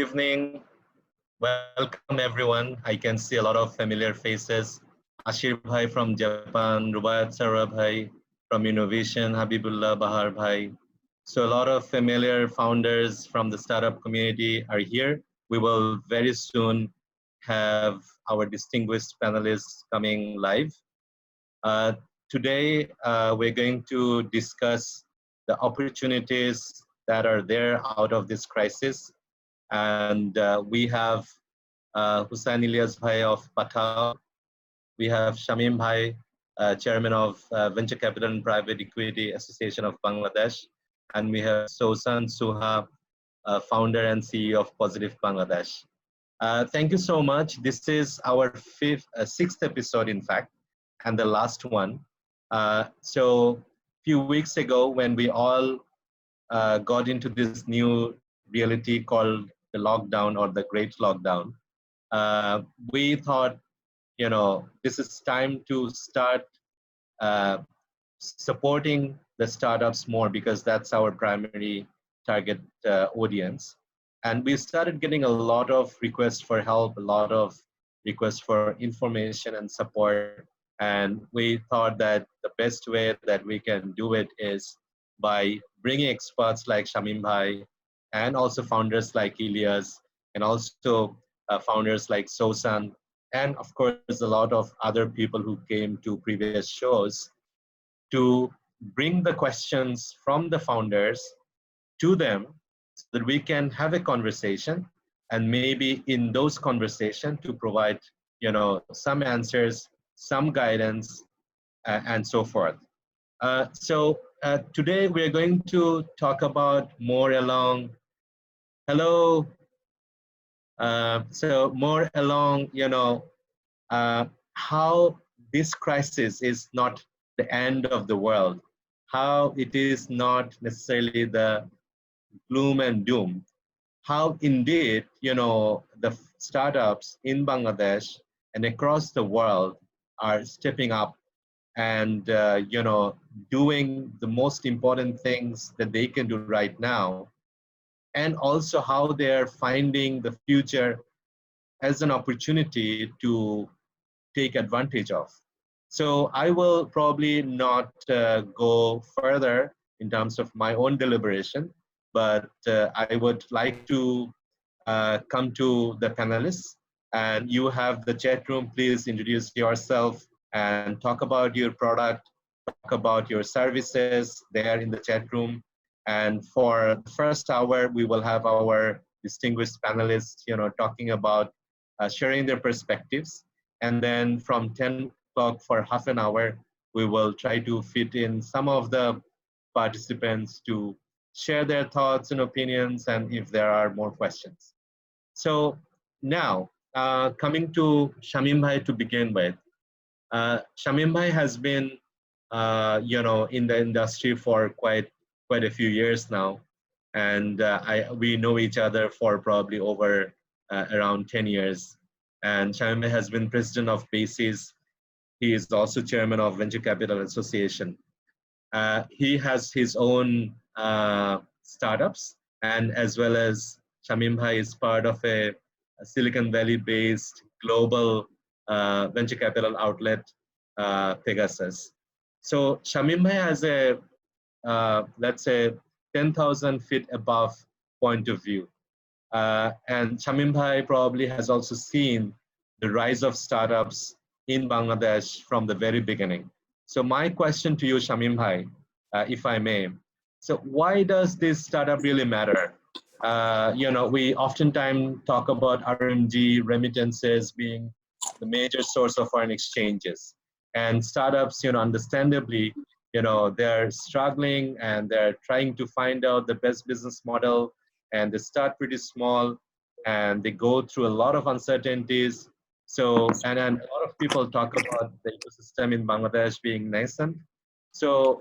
evening. Welcome everyone. I can see a lot of familiar faces. Ashir Bhai from Japan, Rubayat Sarwa Bhai from Innovation, Habibullah Bahar Bhai. So a lot of familiar founders from the startup community are here. We will very soon have our distinguished panelists coming live. Uh, Today, we're going to discuss the opportunities that are there out of this crisis. And we have Hussain Ilyas Bhai of Patao. We have Shamim Bhai, Chairman of Venture Capital and Private Equity Association of Bangladesh. And we have Sosan Suha, Founder and CEO of Positive Bangladesh. Thank you so much. This is our sixth episode, in fact, and the last one. So a few weeks ago, when we all got into this new reality called the lockdown or the great lockdown, we thought, this is time to start uh, supporting the startups more because that's our primary target audience. And we started getting a lot of requests for help, a lot of requests for information and support. And we thought that the best way that we can do it is by bringing experts like Shamim Bhai and also founders like Ilyas and also founders like Sosan and of course a lot of other people who came to previous shows to bring the questions from the founders to them so that we can have a conversation and maybe in those conversations to provide some answers, some guidance, and so forth. Today we're going to talk about more along hello more along how this crisis is not the end of the world, how it is not necessarily the gloom and doom, how indeed, the startups in Bangladesh and across the world are stepping up and, doing the most important things that they can do right now, and also how they're finding the future as an opportunity to take advantage of. So I will probably not go further in terms of my own deliberation, but I would like to come to the panelists. And you have the chat room. Please introduce yourself and talk about your product, talk about your services there in the chat room. And for the first hour, we will have our distinguished panelists, talking about sharing their perspectives. And then from 10 o'clock for half an hour, we will try to fit in some of the participants to share their thoughts and opinions and if there are more questions. So now, coming to Shamim Bhai to begin with. Shamim Bhai has been, in the industry for quite a few years now. And we know each other for probably over around 10 years. And Shamim Bhai has been president of BASIS. He is also chairman of Venture Capital Association. He has his own startups, and as well as Shamim Bhai is part of a Silicon Valley-based global venture capital outlet, Pegasus. So Shamim Bhai has a, let's say, 10,000 feet above point of view. And Shamim Bhai probably has also seen the rise of startups in Bangladesh from the very beginning. So my question to you, Shamim Bhai, if I may, so why does this startup really matter? We oftentimes talk about RMG remittances being the major source of foreign exchanges. And startups, understandably, they're struggling and they're trying to find out the best business model, and they start pretty small and they go through a lot of uncertainties. So, and a lot of people talk about the ecosystem in Bangladesh being nascent. So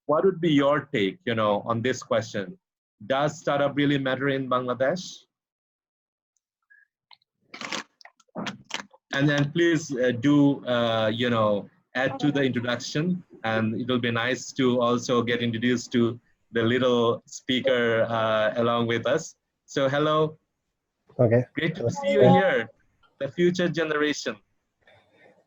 what would be your take, on this question? Does startup really matter in Bangladesh? And then please do, add to the introduction, and it'll be nice to also get introduced to the little speaker along with us. So hello. Okay. Great to see you here, the future generation.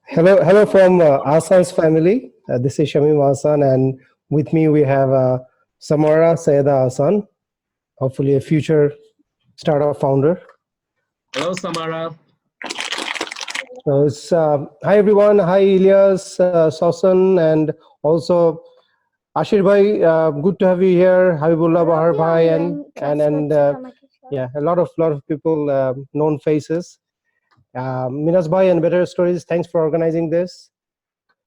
Hello from Asan's family. This is Shamim Asan, and with me we have Samara Sayeda Asan, hopefully a future startup founder. Hello, Samara. So it's hi everyone, hi Ilyas, Sasan, and also Ashir bhai. Good to have you here. Habibullah Bahar bhai, and yeah, a lot of people, known faces. Minas bhai and Better Stories. Thanks for organizing this.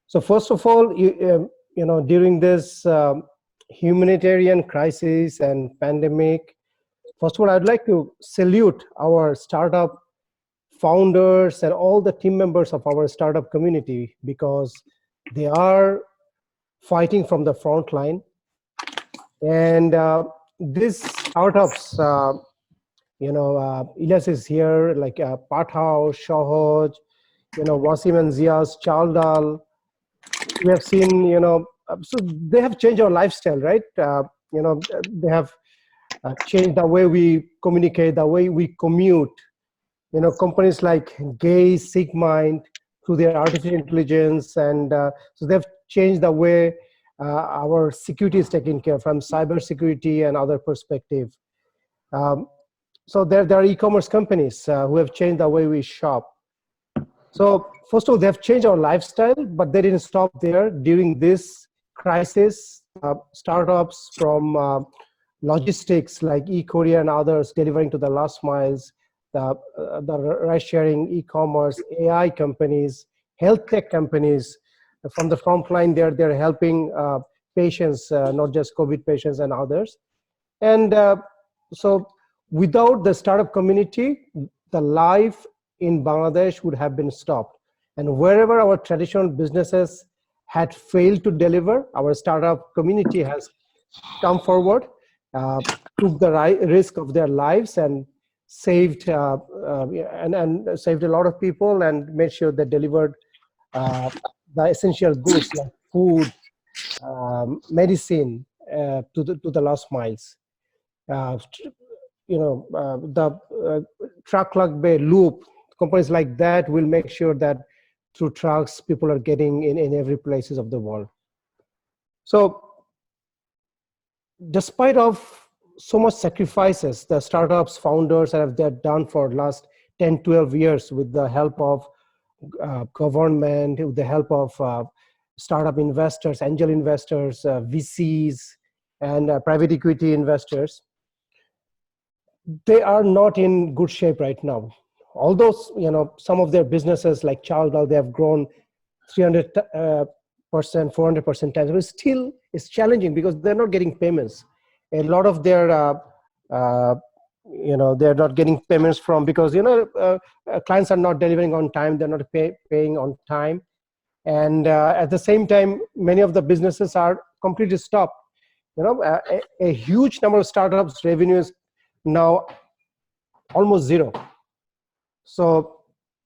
So first of all, during this humanitarian crisis and pandemic, first of all, I'd like to salute our startup founders and all the team members of our startup community because they are fighting from the front line. And these startups, Ilyas is here, like Pathao, Shahoj, Wasim and Zia's Chaldal. We have seen, so they have changed our lifestyle, right? They have changed the way we communicate, the way we commute. Companies like Gaze, SeekMind, through their artificial intelligence, and so they've changed the way our security is taken care from cyber security and other perspective. Um, so there are e-commerce companies who have changed the way we shop. So first of all, they have changed our lifestyle, but they didn't stop there. During this crisis, startups from logistics like e-courier and others delivering to the last miles, the ride-sharing, e-commerce, AI companies, health tech companies, from the front line, they're helping patients, not just COVID patients and others. And so without the startup community, the life in Bangladesh would have been stopped. And wherever our traditional businesses had failed to deliver, our startup community has come forward, took the risk of their lives and saved and saved a lot of people and made sure they delivered the essential goods like food, medicine to the last miles. Uh, the truck like bay loop companies like that will make sure that through trucks people are getting in every places of the world. So despite of so much sacrifices the startups founders have done for last 10-12 years with the help of government, with the help of startup investors, angel investors, VCs, and private equity investors, they are not in good shape right now. Although some of their businesses like Chaldal, they have grown 300% 400% times, but still it's challenging because they're not getting payments. A lot of their they're not getting payments from because clients are not delivering on time, they're not paying on time, and at the same time many of the businesses are completely stopped. A huge number of startups revenues now almost zero. So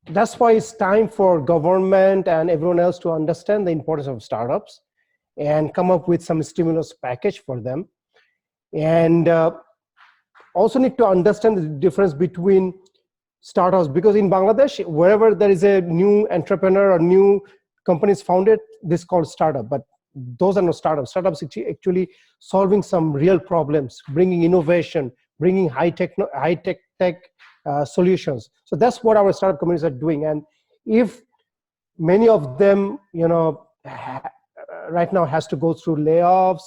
that's why it's time for government and everyone else to understand the importance of startups and come up with some stimulus package for them. And also need to understand the difference between startups, because in Bangladesh, wherever there is a new entrepreneur or new companies founded, this is called startup. But those are not startups. Startups actually solving some real problems, bringing innovation, bringing high-tech solutions. So that's what our startup companies are doing. And if many of them, right now has to go through layoffs,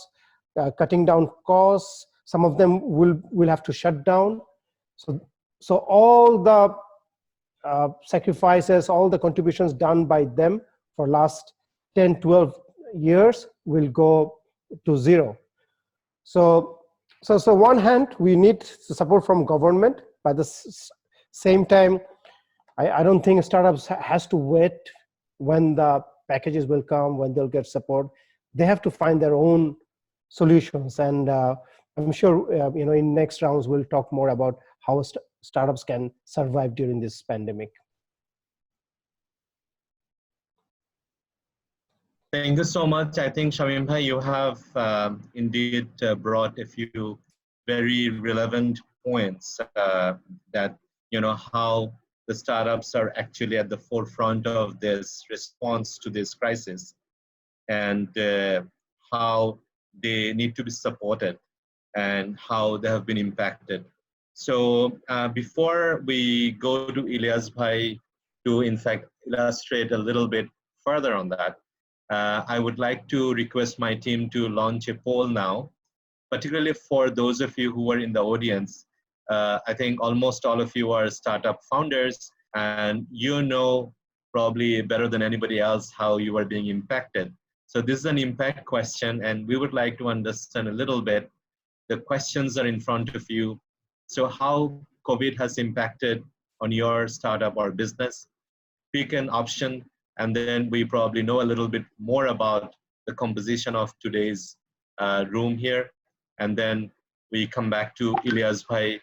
cutting down costs, some of them will have to shut down. So all the sacrifices, all the contributions done by them for last 10-12 years will go to zero. So one hand, we need support from government. By the same time, I don't think startups has to wait when the packages will come, when they'll get support. They have to find their own solutions. And I'm sure in next rounds we'll talk more about how startups can survive during this pandemic. Thank you so much. I think Shamim bhai, you have indeed brought a few very relevant points that how the startups are actually at the forefront of this response to this crisis, and how they need to be supported and how they have been impacted. So before we go to Ilyas Bhai to in fact illustrate a little bit further on that, I would like to request my team to launch a poll now, particularly for those of you who are in the audience. I think almost all of you are startup founders, and you know probably better than anybody else how you are being impacted. So this is an impact question, and we would like to understand a little bit. The questions are in front of you. So how COVID has impacted on your startup or business? Pick an option, and then we probably know a little bit more about the composition of today's room here. And then we come back to Ilyas Bhai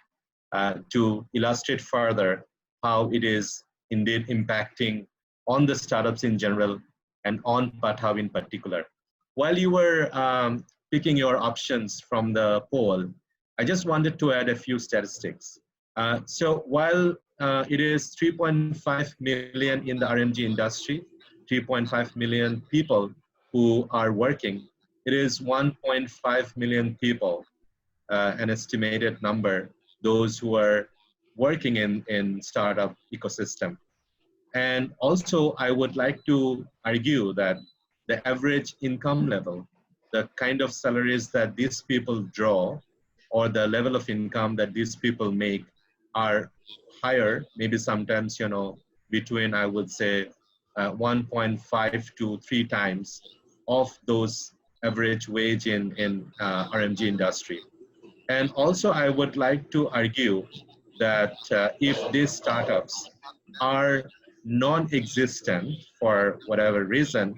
to illustrate further how it is indeed impacting on the startups in general and on Pathao in particular. While you were picking your options from the poll, I just wanted to add a few statistics. So while it is 3.5 million in the RMG industry, 3.5 million people who are working, it is 1.5 million people, an estimated number, those who are working in startup ecosystem. And also, I would like to argue that the average income level, the kind of salaries that these people draw, or the level of income that these people make, are higher, maybe sometimes, between, I would say, 1.5 to 3 times of those average wage in RMG industry. And also, I would like to argue that if these startups are non-existent for whatever reason,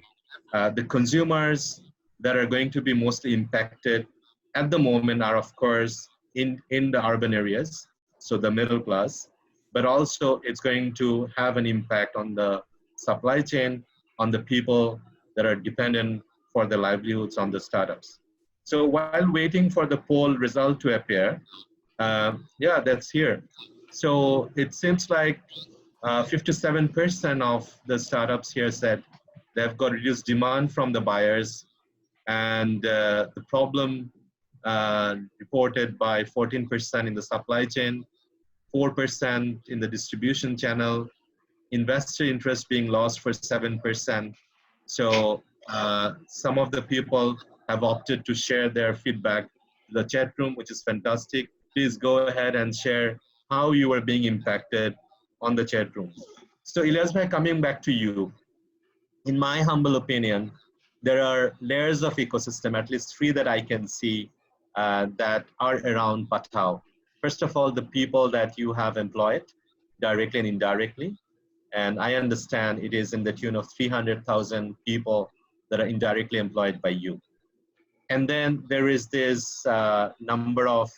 the consumers that are going to be mostly impacted at the moment are, of course, in the urban areas, so the middle class, but also it's going to have an impact on the supply chain, on the people that are dependent for their livelihoods on the startups. So while waiting for the poll result to appear, yeah, that's here. So it seems like 57% of the startups here said they've got reduced demand from the buyers, and the problem reported by 14% in the supply chain, 4% in the distribution channel, investor interest being lost for 7%. So some of the people have opted to share their feedback to the chat room, which is fantastic. Please go ahead and share how you are being impacted on the chat room. So Ilyas bhai, coming back to you, in my humble opinion, there are layers of ecosystem, at least three that I can see that are around Pathao. First of all, the people that you have employed directly and indirectly. And I understand it is in the tune of 300,000 people that are indirectly employed by you. And then there is this number of,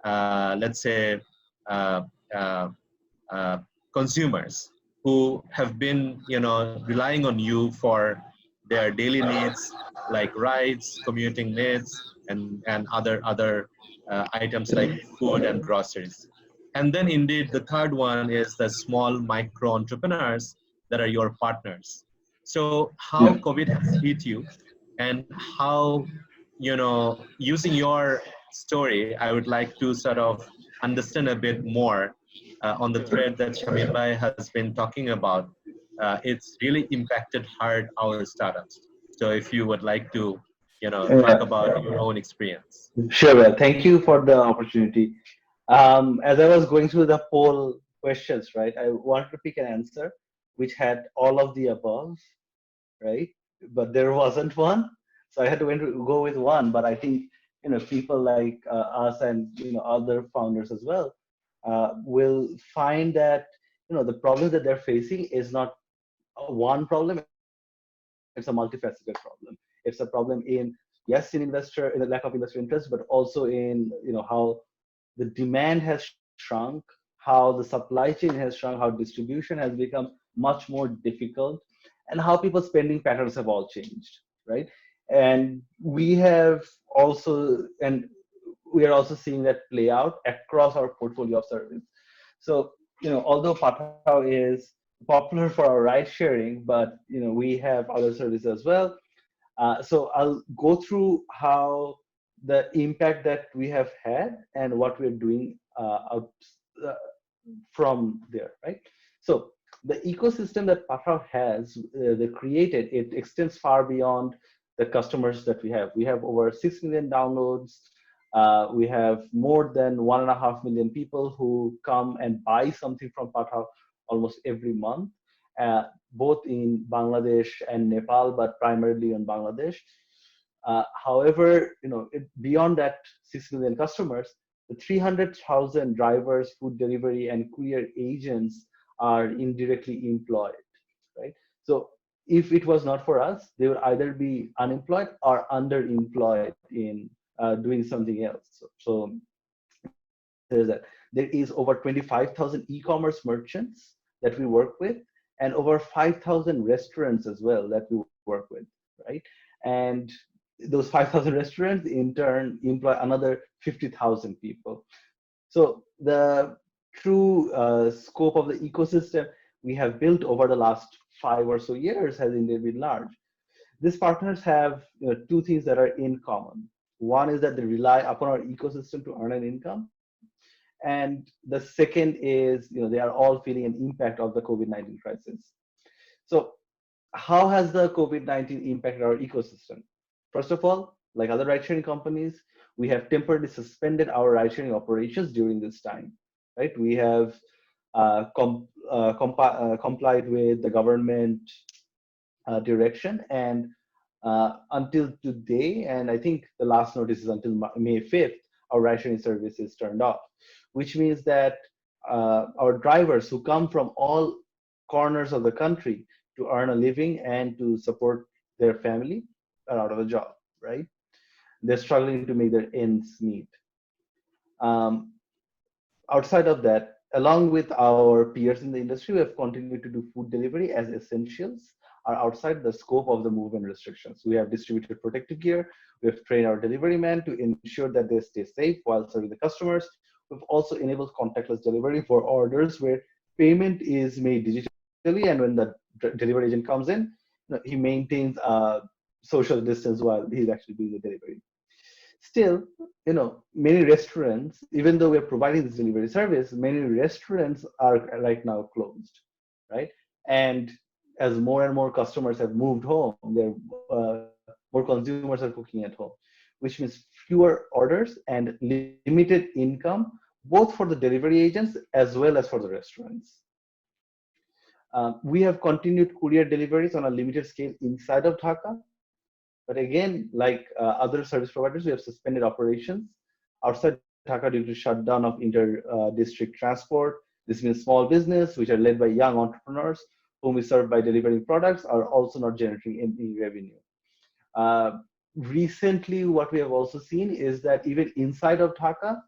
let's say, uh, uh, uh, consumers who have been, relying on you for their daily needs, like rides, commuting needs, and other items like food and groceries. And then indeed, the third one is the small micro entrepreneurs that are your partners. So how Yeah. COVID has hit you, and how, using your story, I would like to sort of understand a bit more on the thread that Shamir Bhai has been talking about. It's really impacted hard our startups. So if you would like to, talk Yeah. about your own experience. Sure. Well, thank you for the opportunity. As I was going through the poll questions, right, I wanted to pick an answer which had all of the above, right? But there wasn't one, so I had to go with one. But I think people like us and other founders as well will find that the problem that they're facing is not one problem; it's a multifaceted problem. It's a problem in yes, in the lack of investor interest, but also in how the demand has shrunk, how the supply chain has shrunk, how distribution has become much more difficult, and how people's spending patterns have all changed, right? And we are also seeing that play out across our portfolio of service. So although Pathao is popular for our ride sharing, but we have other services as well. So I'll go through how the impact that we have had and what we're doing uh, from there, right? So the ecosystem that Pathao has, they created, it extends far beyond the customers that we have. We have over 6 million downloads. We have more than 1.5 million people who come and buy something from Pathao almost every month, both in Bangladesh and Nepal, but primarily in Bangladesh. However, beyond that 6 million customers, the 300,000 drivers, food delivery, and courier agents are indirectly employed, right? So if it was not for us, they would either be unemployed or underemployed in doing something else. So there's that. There is over 25,000 e-commerce merchants that we work with, and over 5,000 restaurants as well that we work with, right? And those 5,000 restaurants in turn employ another 50,000 people. So the true scope of the ecosystem we have built over the last 5 or so years has indeed been large. These partners have two things that are in common. One is that they rely upon our ecosystem to earn an income, and the second is they are all feeling an impact of the COVID-19 crisis. So how has the COVID-19 impacted our ecosystem? First of all, like other ride sharing companies, we have temporarily suspended our ride sharing operations during this time, right? We have complied with the government direction, and until today, and I think the last notice is until May 5th, our ride sharing service is turned off, which means that our drivers who come from all corners of the country to earn a living and to support their family are out of a job, right? They're struggling to make their ends meet. Um, Outside of that, along with our peers in the industry, we have continued to do food delivery as essentials are outside the scope of the movement restrictions. We have distributed protective gear. We have trained our delivery men to ensure that they stay safe while serving the customers. We've also enabled contactless delivery for orders where payment is made digitally, and when the delivery agent comes in, he maintains social distance while he's actually doing the delivery. Still, many restaurants, even though we're providing this delivery service, many restaurants are right now closed, right? And as more and more customers have moved home, more consumers are cooking at home, which means fewer orders and limited income, both for the delivery agents as well as for the restaurants. We have continued courier deliveries on a limited scale inside of Dhaka. But again, like other service providers, we have suspended operations outside Dhaka due to shutdown of inter-district transport. This means small business, which are led by young entrepreneurs whom we serve by delivering products, are also not generating any revenue. Uh, Recently, what we have also seen is that even inside of Dhaka,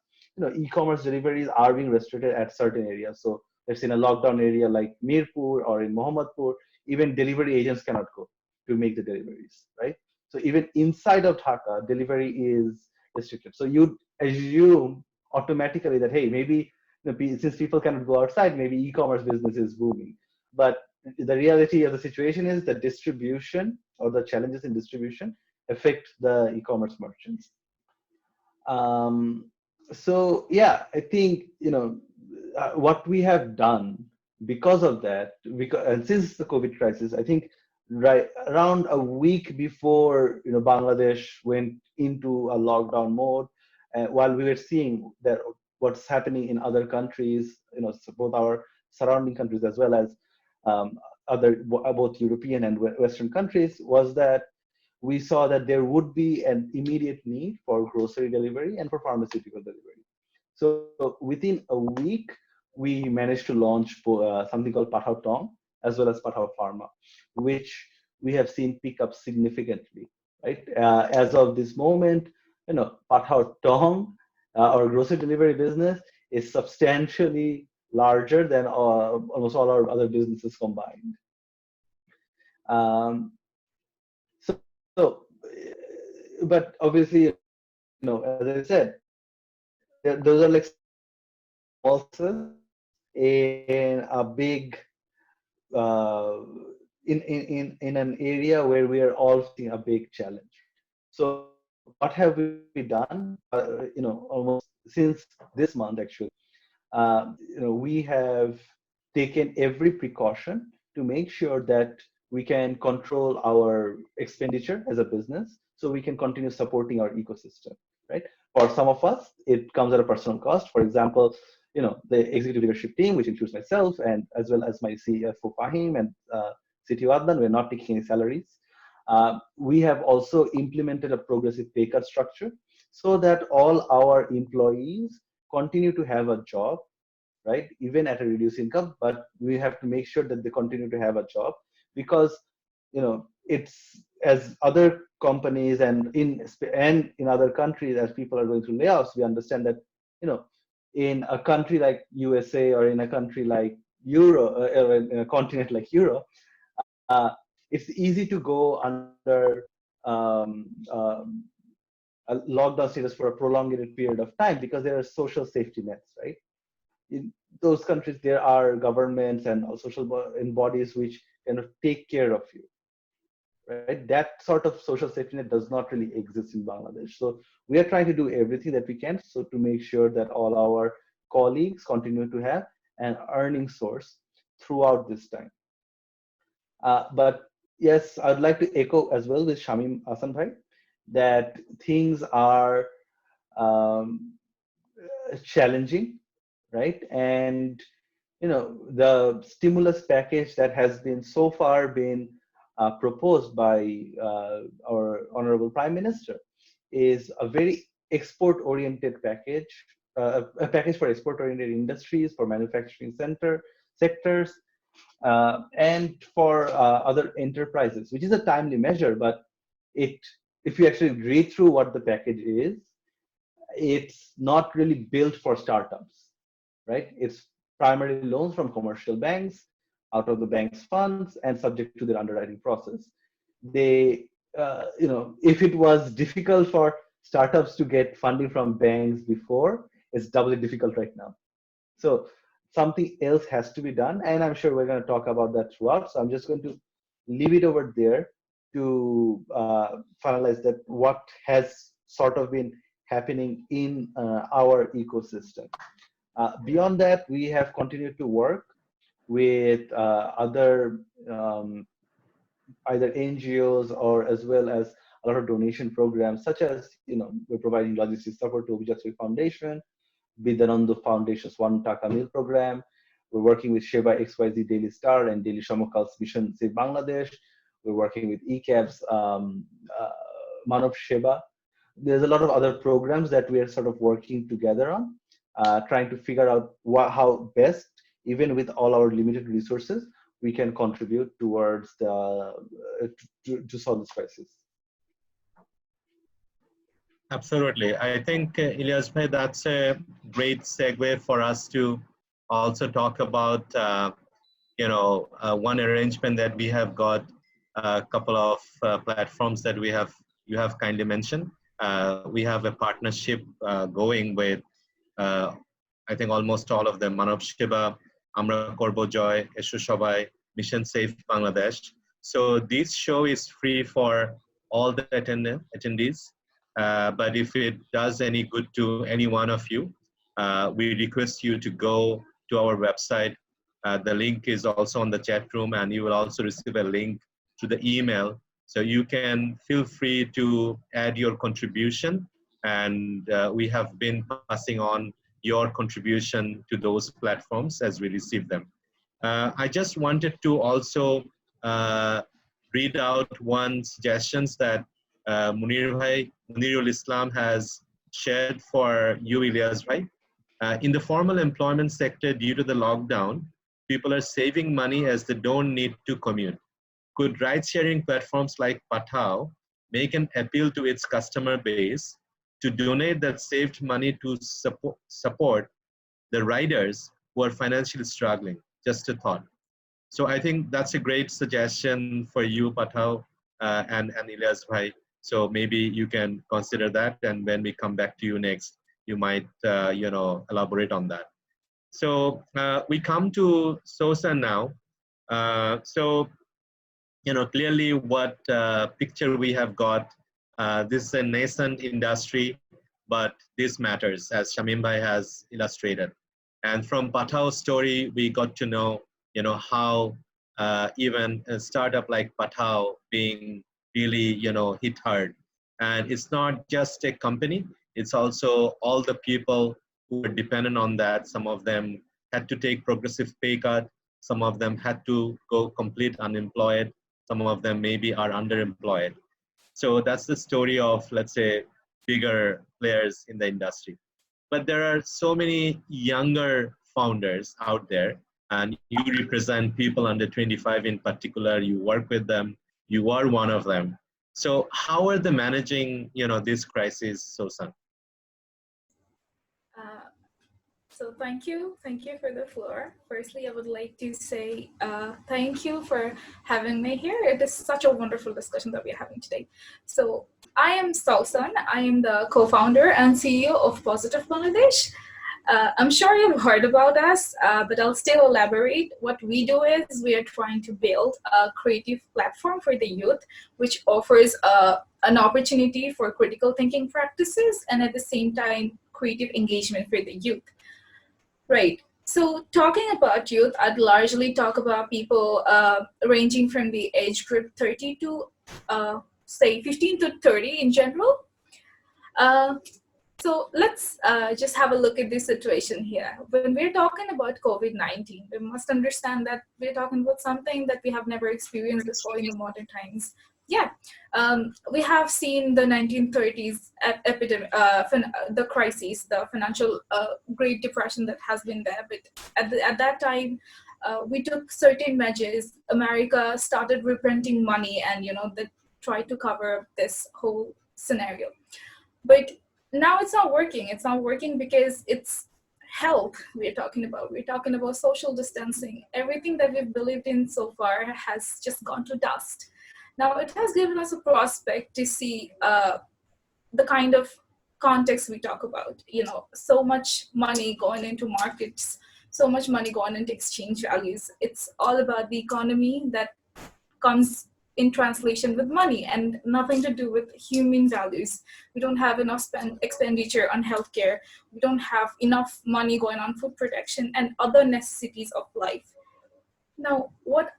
e-commerce deliveries are being restricted at certain areas. So there's in a lockdown area like Mirpur or in Mohammadpur, even delivery agents cannot go to make the deliveries, right? So even inside of Dhaka, delivery is restricted. So you'd assume automatically that, hey, maybe since people cannot go outside, maybe e-commerce business is booming. But the reality of the situation is that distribution or the challenges in distribution affect the e-commerce merchants. Um, so yeah, I think what we have done because of that, and since the COVID crisis, I think right around a week before Bangladesh went into a lockdown mode, while we were seeing that what's happening in other countries, both our surrounding countries as well as um, other both European and Western countries, was that we saw that there would be an immediate need for grocery delivery and for pharmaceutical delivery. So within a week, we managed to launch something called Pathao Tong as well as Pathao Pharma, which we have seen pick up significantly, right? As of this moment, Pathao Tong, our grocery delivery business, is substantially larger than almost all our other businesses combined. Um, so, but obviously, as I said, those are like small successes. in a big uh, in an area where we are all seeing a big challenge. So what have we done? Almost since this month actually, we have taken every precaution to make sure that we can control our expenditure as a business so we can continue supporting our ecosystem, right? For some of us, it comes at a personal cost. For example, the executive leadership team, which includes myself and as well as my CFO Fahim and CTO Adnan, we're not taking any salaries. We have also implemented a progressive pay cut structure so that all our employees continue to have a job, right? Even at a reduced income, but we have to make sure that they continue to have a job because, it's as other companies and in other countries, as people are going through layoffs, we understand that, you know, in a country like USA or in a country like or in a continent like Europe, it's easy to go under um, um, a lockdown status for a prolonged period of time because there are social safety nets, right? In those countries, there are governments and and bodies which kind of take care of you, right? That sort of social safety net does not really exist in Bangladesh. So we are trying to do everything that we can so to make sure that all our colleagues continue to have an earning source throughout this time. But yes, I'd like to echo as well with Shamim Hasan Bhai that things are um, challenging, right? And the stimulus package that has been so far been proposed by our honorable Prime Minister is a very export-oriented package, a package for export-oriented industries, for manufacturing sectors, and for other enterprises, which is a timely measure. But it, if you actually read through what the package is, it's not really built for startups, right? It's primarily loans from commercial banks out of the bank's funds and subject to their underwriting process. They, if it was difficult for startups to get funding from banks before, it's doubly difficult right now. So something else has to be done, and I'm sure we're going to talk about that throughout. So I'm just going to leave it over there to finalize that what has sort of been happening in our ecosystem. Beyond that, we have continued to work with other either NGOs or as well as a lot of donation programs, such as we're providing logistics support to Vijay Foundation, Bidananda Foundation's One Taka Meal program. We're working with Sheba XYZ Daily Star and Daily Shamakal's Mission Save Bangladesh. We're working with ECAP's Manav Sheba. There's a lot of other programs that we are sort of working together on, trying to figure out how best, even with all our limited resources, we can contribute towards to solve this crisis. Absolutely. I think, Ilyas bhai, that's a great segue for us to also talk about, one arrangement that we have got, a couple of platforms that you have kindly mentioned. We have a partnership going with, uh, I think almost all of them, Manav Shiba, Amra Korbo Joy, Eshu Shobai, Mission Safe Bangladesh. So this show is free for all the attendees. But if it does any good to any one of you, we request you to go to our website. The link is also on the chat room, and you will also receive a link to the email. So you can feel free to add your contribution, and we have been passing on your contribution to those platforms as we receive them. I just wanted to also uh, read out one suggestions that Munirul Islam has shared for you, Ilyas bhai. In the formal employment sector, due to the lockdown, people are saving money as they don't need to commute. Could ride-sharing platforms like Pathao make an appeal to its customer base to donate that saved money to support the riders who are financially struggling? Just a thought. So I think that's a great suggestion for you, Pathao, and Ilyas bhai. So maybe you can consider that, and when we come back to you next, you might elaborate on that. So we come to SOSA now. So clearly what picture we have got. This is a nascent industry, but this matters, as Shamim Bhai has illustrated. And from Pathao's story, we got to know, how even a startup like Pathao being really, hit hard. And it's not just a company, it's also all the people who are dependent on that. Some of them had to take progressive pay cut. Some of them had to go complete unemployed. Some of them maybe are underemployed. So that's the story of, let's say, bigger players in the industry. But there are so many younger founders out there, and you represent people under 25 in particular. You work with them. You are one of them. So how are they managing, this crisis, Sosan? Uh, so thank you for the floor. Firstly, I would like to say thank you for having me here. It is such a wonderful discussion that we are having today. So I am Sausan. I am the co-founder and CEO of Positive Bangladesh. I'm sure you've heard about us, but I'll still elaborate. What we do is we are trying to build a creative platform for the youth, which offers an opportunity for critical thinking practices and at the same time creative engagement for the youth. Right. So talking about youth, I'd largely talk about people ranging from the age group 30 to say 15 to 30 in general. Uh, so let's just have a look at this situation here. When we're talking about COVID-19, we must understand that we're talking about something that we have never experienced before in the modern times. Yeah, we have seen the 1930s epidemic, the crisis, the financial Great Depression that has been there. But at that time, we took certain measures. America started reprinting money, and they tried to cover up this whole scenario. But now it's not working. It's not working because it's health we're talking about. We're talking about social distancing. Everything that we've believed in so far has just gone to dust. Now it has given us a prospect to see the kind of context we talk about. So much money going into markets, so much money going into exchange values. It's all about the economy that comes in translation with money and nothing to do with human values. We don't have enough expenditure on healthcare. We don't have enough money going on food protection and other necessities of life. Now, what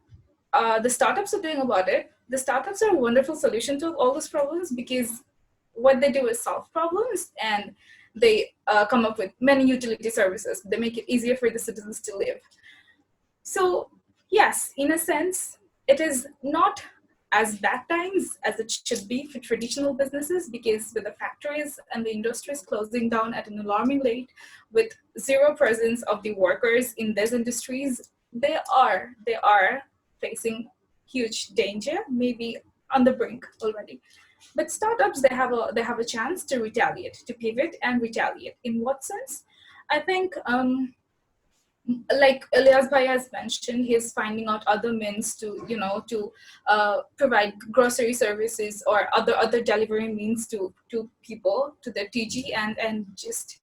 the startups are doing about it, the startups are a wonderful solution to all those problems because what they do is solve problems and they come up with many utility services. They make it easier for the citizens to live. So yes, in a sense, it is not as bad times as it should be for traditional businesses because with the factories and the industries closing down at an alarming rate, with zero presence of the workers in these industries, they are facing huge danger, maybe on the brink already. But startups, they have a chance to retaliate, to pivot and retaliate. In what sense? I think like Elias Bhai has mentioned, he's finding out other means to provide grocery services or other delivery means to people to their TG and just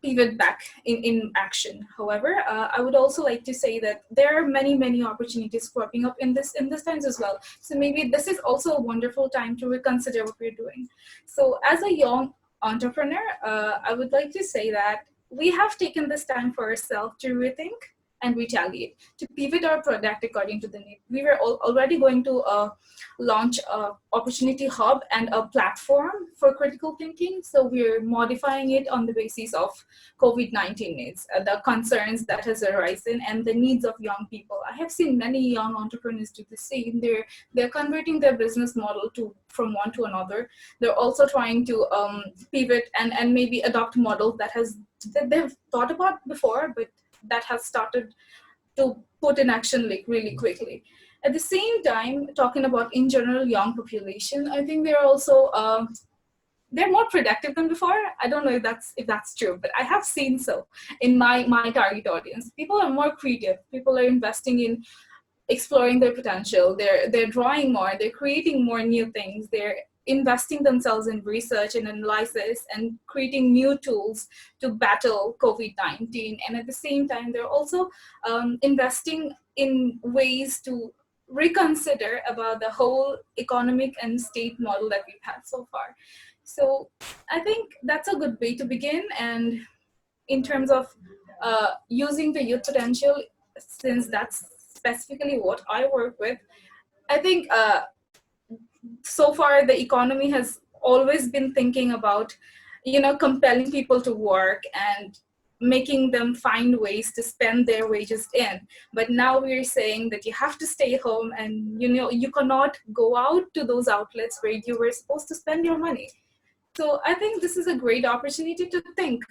pivot back in action. However, I would also like to say that there are many opportunities cropping up in this times as well. So maybe this is also a wonderful time to reconsider what we're doing. So as a young entrepreneur, I would like to say that we have taken this time for ourselves to rethink and retaliate, to pivot our product according to the need. We were already going to launch a opportunity hub and a platform for critical thinking. So we're modifying it on the basis of COVID-19 needs, the concerns that has arisen and the needs of young people. I have seen many young entrepreneurs do the same. They're converting their business model from one to another. They're also trying to pivot and maybe adopt models that they've thought about before, but that has started to put in action like really quickly. At the same time, talking about in general young population, I think they're also they're more productive than before. I don't know if that's true, but I have seen so in my target audience. People are more creative. People are investing in exploring their potential. They're drawing more. They're creating more new things. They're investing themselves in research and analysis and creating new tools to battle COVID-19. And at the same time, they're also investing in ways to reconsider about the whole economic and state model that we've had so far. So I think that's a good way to begin. And in terms of using the youth potential, since that's specifically what I work with, I think so far the economy has always been thinking about, compelling people to work and making them find ways to spend their wages in. But now we're saying that you have to stay home, and you cannot go out to those outlets where you were supposed to spend your money. So I think this is a great opportunity to think,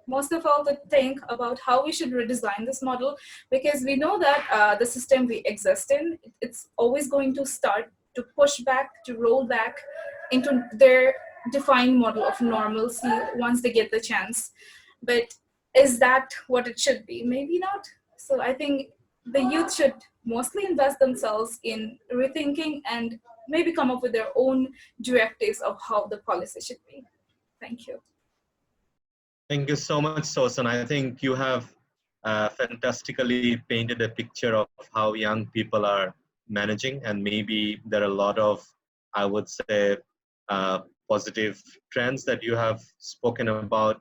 most of all, to think about how we should redesign this model, because we know that the system we exist in, it's always going to start to push back, to roll back into their defined model of normalcy once they get the chance. But is that what it should be? Maybe not. So I think the youth should mostly invest themselves in rethinking and maybe come up with their own directives of how the policy should be. Thank you. Thank you so much, Sosan. I think you have fantastically painted a picture of how young people are managing, and maybe there are a lot of, I would say, uh, positive trends that you have spoken about.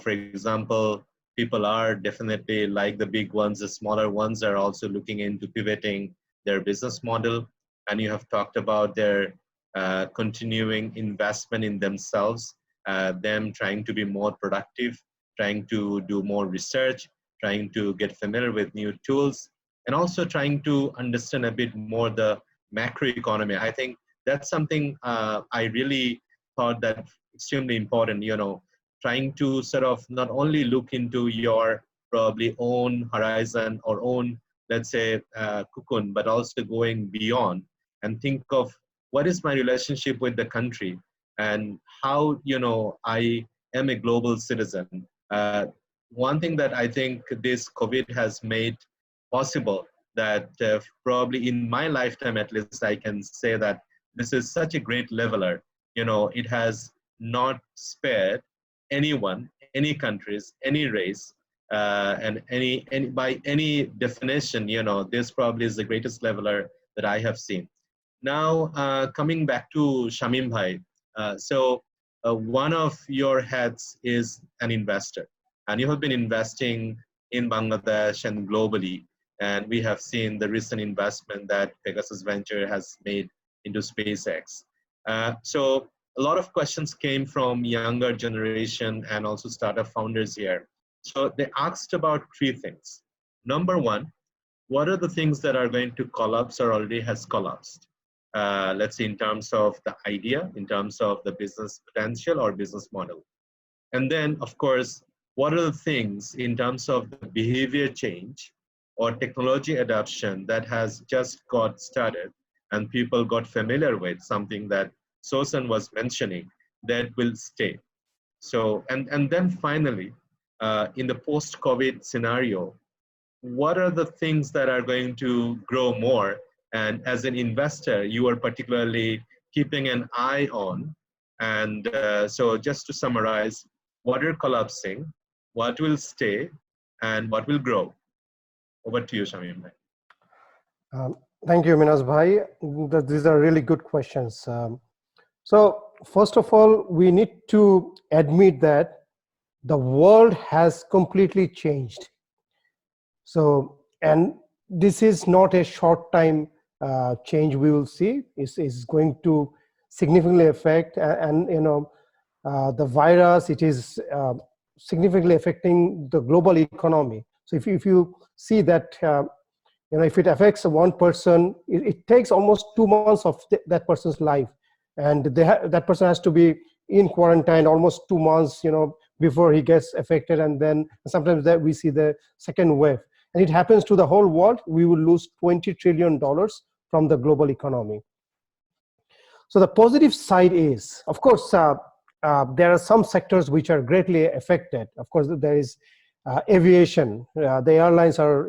For example, people are definitely, like the big ones, the smaller ones are also looking into pivoting their business model. And you have talked about their continuing investment in themselves, them trying to be more productive, trying to do more research, trying to get familiar with new tools, and also trying to understand a bit more the macroeconomy. I think that's something I really thought that extremely important, trying to sort of not only look into your probably own horizon or own, let's say, cocoon, but also going beyond and think of what is my relationship with the country, and how I am a global citizen. One thing that I think this COVID has made possible, that probably in my lifetime at least I can say that this is such a great leveler. It has not spared anyone, any countries, any race, and any by any definition, this probably is the greatest leveler that I have seen. Now, coming back to Shamim Bhai, one of your heads is an investor, and you have been investing in Bangladesh and globally. And we have seen the recent investment that Pegasus Venture has made into SpaceX. So a lot of questions came from younger generation and also startup founders here. So they asked about three things. Number one, what are the things that are going to collapse or already has collapsed? Let's say in terms of the idea, in terms of the business potential or business model. And then, of course, what are the things in terms of the behavior change or technology adoption that has just got started and people got familiar with, something that Sosan was mentioning, that will stay. So, and then finally, in the post-COVID scenario, what are the things that are going to grow more? And as an investor, you are particularly keeping an eye on. And so just to summarize, what are collapsing, what will stay, and what will grow? Over to you, Shamim. Um, Thank you, Minas Bhai. These are really good questions. So first of all, we need to admit that the world has completely changed. So, and this is not a short time change we will see. Is going to significantly affect, and the virus, it is significantly affecting the global economy. So if you see that, if it affects one person, it takes almost 2 months of that person's life, and that person has to be in quarantine almost 2 months, before he gets affected, and then sometimes that we see the second wave, and it happens to the whole world. We will lose $20 trillion from the global economy. So the positive side is, of course, there are some sectors which are greatly affected. Of course, there is aviation. The airlines are,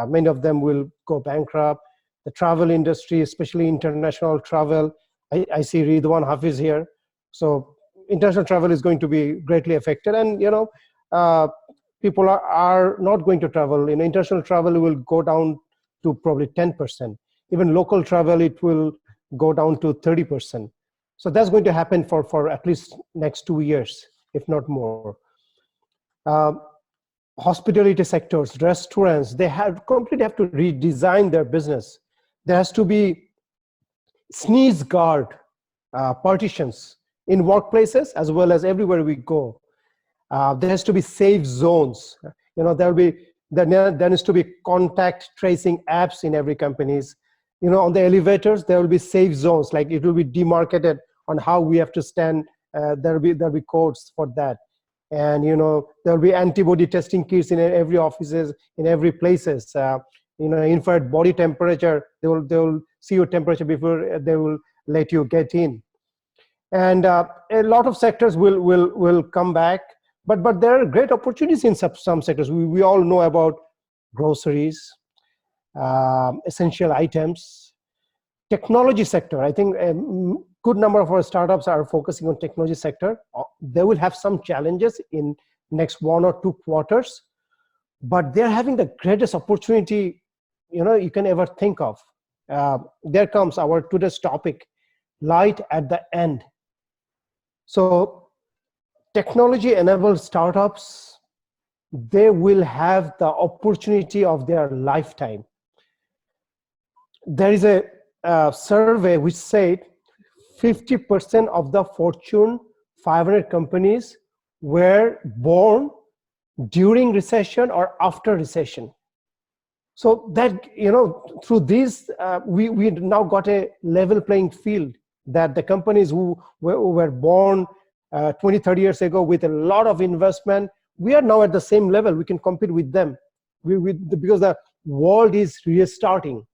many of them will go bankrupt. The travel industry, especially international travel, I see Ridwan Hafiz here. So international travel is going to be greatly affected, and uh, people are not going to travel. International travel will go down to probably 10%. Even local travel, it will go down to 30%. So that's going to happen for at least next 2 years, if not more. Uh, Hospitality sectors, restaurants, they have completely have to redesign their business. There has to be sneeze guard partitions in workplaces as well as everywhere we go. There has to be safe zones. There needs to be contact tracing apps in every companies. On the elevators there will be safe zones, like it will be demarcated on how we have to stand. There'll be codes for that. And there'll be antibody testing kits in every offices, in every places. Infrared body temperature, they will see your temperature before they will let you get in. And a lot of sectors will come back, but there are great opportunities in some sectors. We all know about groceries, essential items, technology sector. I think a good number of our startups are focusing on technology sector. They will have some challenges in next 1 or 2 quarters, but they're having the greatest opportunity you can ever think of. There comes our today's topic, light at the end. So technology enabled startups, they will have the opportunity of their lifetime. There is a survey which said 50% of the Fortune 500 companies were born during recession or after recession. So that, through this, we now got a level playing field, that the companies who were born 20, 30 years ago with a lot of investment, we are now at the same level. We can compete with them because the world is restarting.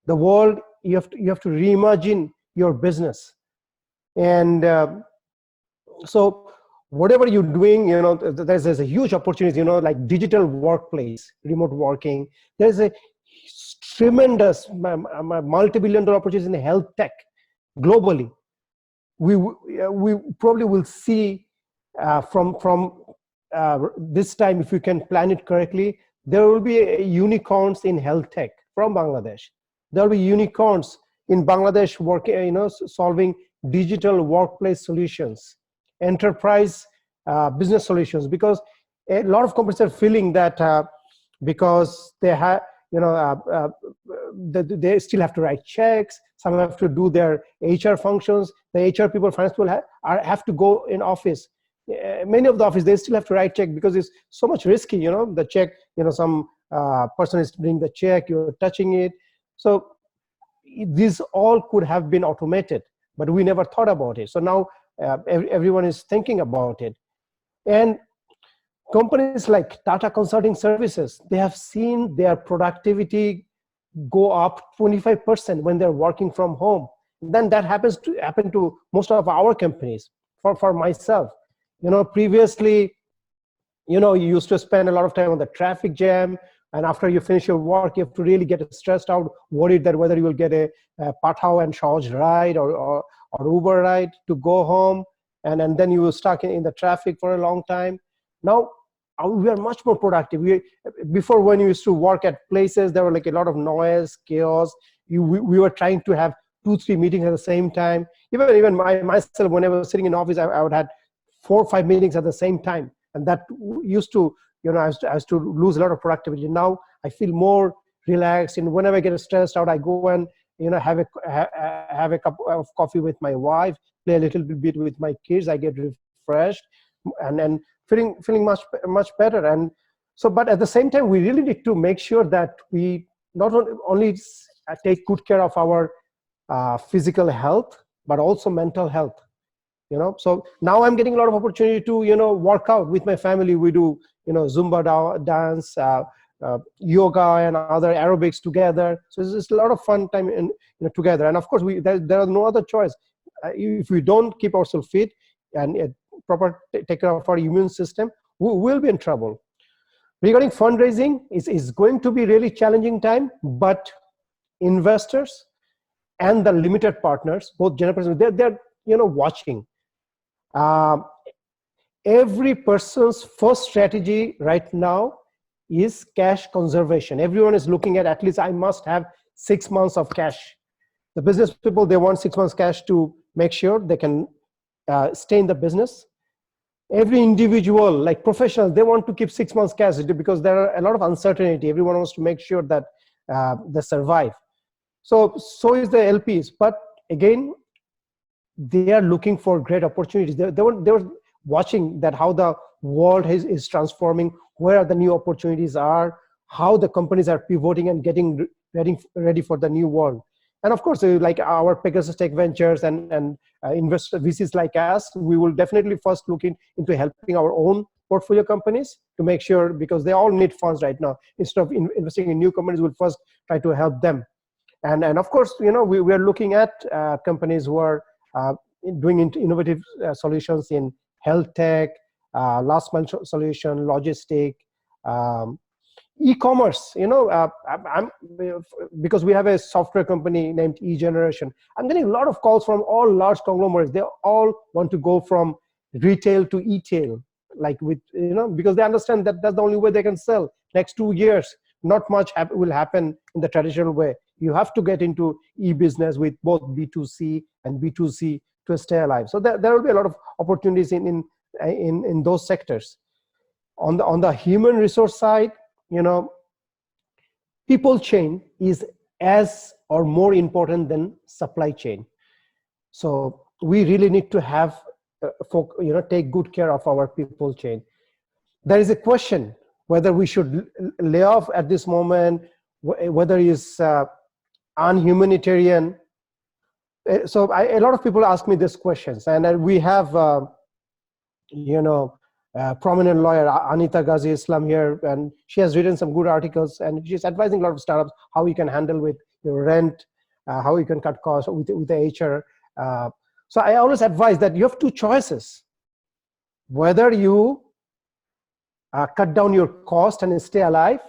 The world, you have to reimagine your business. And so whatever you're doing, there's a huge opportunity, like digital workplace, remote working. There's a tremendous multi-billion-dollar opportunity in health tech globally. We probably will see from this time, if you can plan it correctly, there will be unicorns in health tech from Bangladesh. There will be unicorns in Bangladesh working, solving digital workplace solutions, enterprise business solutions, because a lot of companies are feeling that because they have, they still have to write checks. Some have to do their HR functions. The HR people, finance people have to go in office. Many of the office, they still have to write check because it's so much risky. The check, some person is bringing the check, you're touching it. So these all could have been automated, but we never thought about it. So now everyone is thinking about it. And companies like Tata Consulting Services, they have seen their productivity go up 25% when they're working from home. Then that happen to most of our companies. For myself, previously, you used to spend a lot of time on the traffic jam, and after you finish your work, you have to really get stressed out, worried that whether you will get a Pathao and Shahj ride or Uber ride to go home, and then you will stuck in the traffic for a long time. Now we are much more productive. Before, when you used to work at places, there were like a lot of noise, chaos. We were trying to have 2-3 meetings at the same time. Even myself, when I was sitting in office, I would have 4 or 5 meetings at the same time, and that used to, I was to lose a lot of productivity. Now I feel more relaxed, and whenever I get stressed out, I go and have a cup of coffee with my wife, play a little bit with my kids. I get refreshed and feeling much better. And so, but at the same time, we really need to make sure that we not only take good care of our physical health, but also mental health. So now I'm getting a lot of opportunity to work out with my family. We do Zumba dance, yoga, and other aerobics together. So it's just a lot of fun time together. And of course, there are no other choice. If we don't keep ourselves fit and proper take care of our immune system, we will be in trouble. Regarding fundraising, is going to be really challenging time, but investors, and the limited partners, both general partners, they're watching. Um, every person's first strategy right now is cash conservation. Everyone is looking at least I must have 6 months of cash. The business people, they want 6 months cash to make sure they can stay in the business. Every individual, like professionals, they want to keep 6 months cash because there are a lot of uncertainty. Everyone wants to make sure that they survive. So is the LPs. But again, they are looking for great opportunities. They were watching that how the world is transforming, where the new opportunities are, how the companies are pivoting and getting ready for the new world. And of course, like our Pegasus Tech Ventures and investor VCs like us, we will definitely first look into helping our own portfolio companies to make sure, because they all need funds right now. Instead of investing in new companies, we'll first try to help them. And of course, we are looking at companies who are doing innovative solutions in health tech, last mile solution, logistic, e-commerce. Because we have a software company named eGeneration, I'm getting a lot of calls from all large conglomerates. They all want to go from retail to e-tail, like because they understand that that's the only way they can sell. Next 2 years, not much will happen in the traditional way. You have to get into e-business with both B2C and B2C to stay alive. So there will be a lot of opportunities in those sectors. On the human resource side, people chain is as or more important than supply chain. So we really need to have take good care of our people chain. There is a question whether we should lay off at this moment, whether it's unhumanitarian. So a lot of people ask me these questions, and we have prominent lawyer Anita Ghazi Islam here, and she has written some good articles, and she's advising a lot of startups how you can handle with your rent, how you can cut costs with the HR. So I always advise that you have two choices: whether you cut down your cost and stay alive,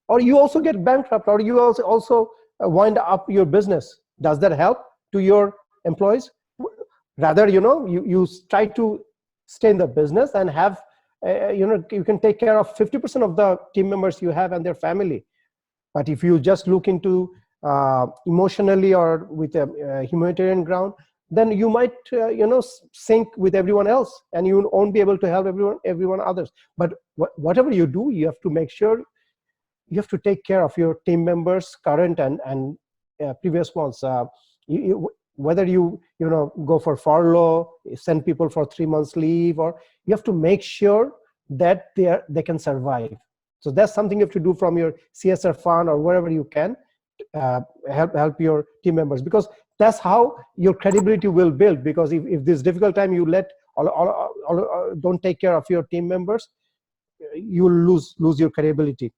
or you also get bankrupt, or you also wind up your business. Does that help to your employees? Rather, you try to stay in the business and have, you can take care of 50% of the team members you have and their family. But if you just look into emotionally or with a humanitarian ground, then you might sink with everyone else, and you won't be able to help everyone others. But whatever you do, you have to make sure you have to take care of your team members, current and previous ones. Whether you go for furlough, send people for 3 months leave, or you have to make sure that they can survive. So that's something you have to do from your CSR fund or wherever you can, help your team members, because that's how your credibility will build. Because if this difficult time you don't take care of your team members, you will lose your credibility.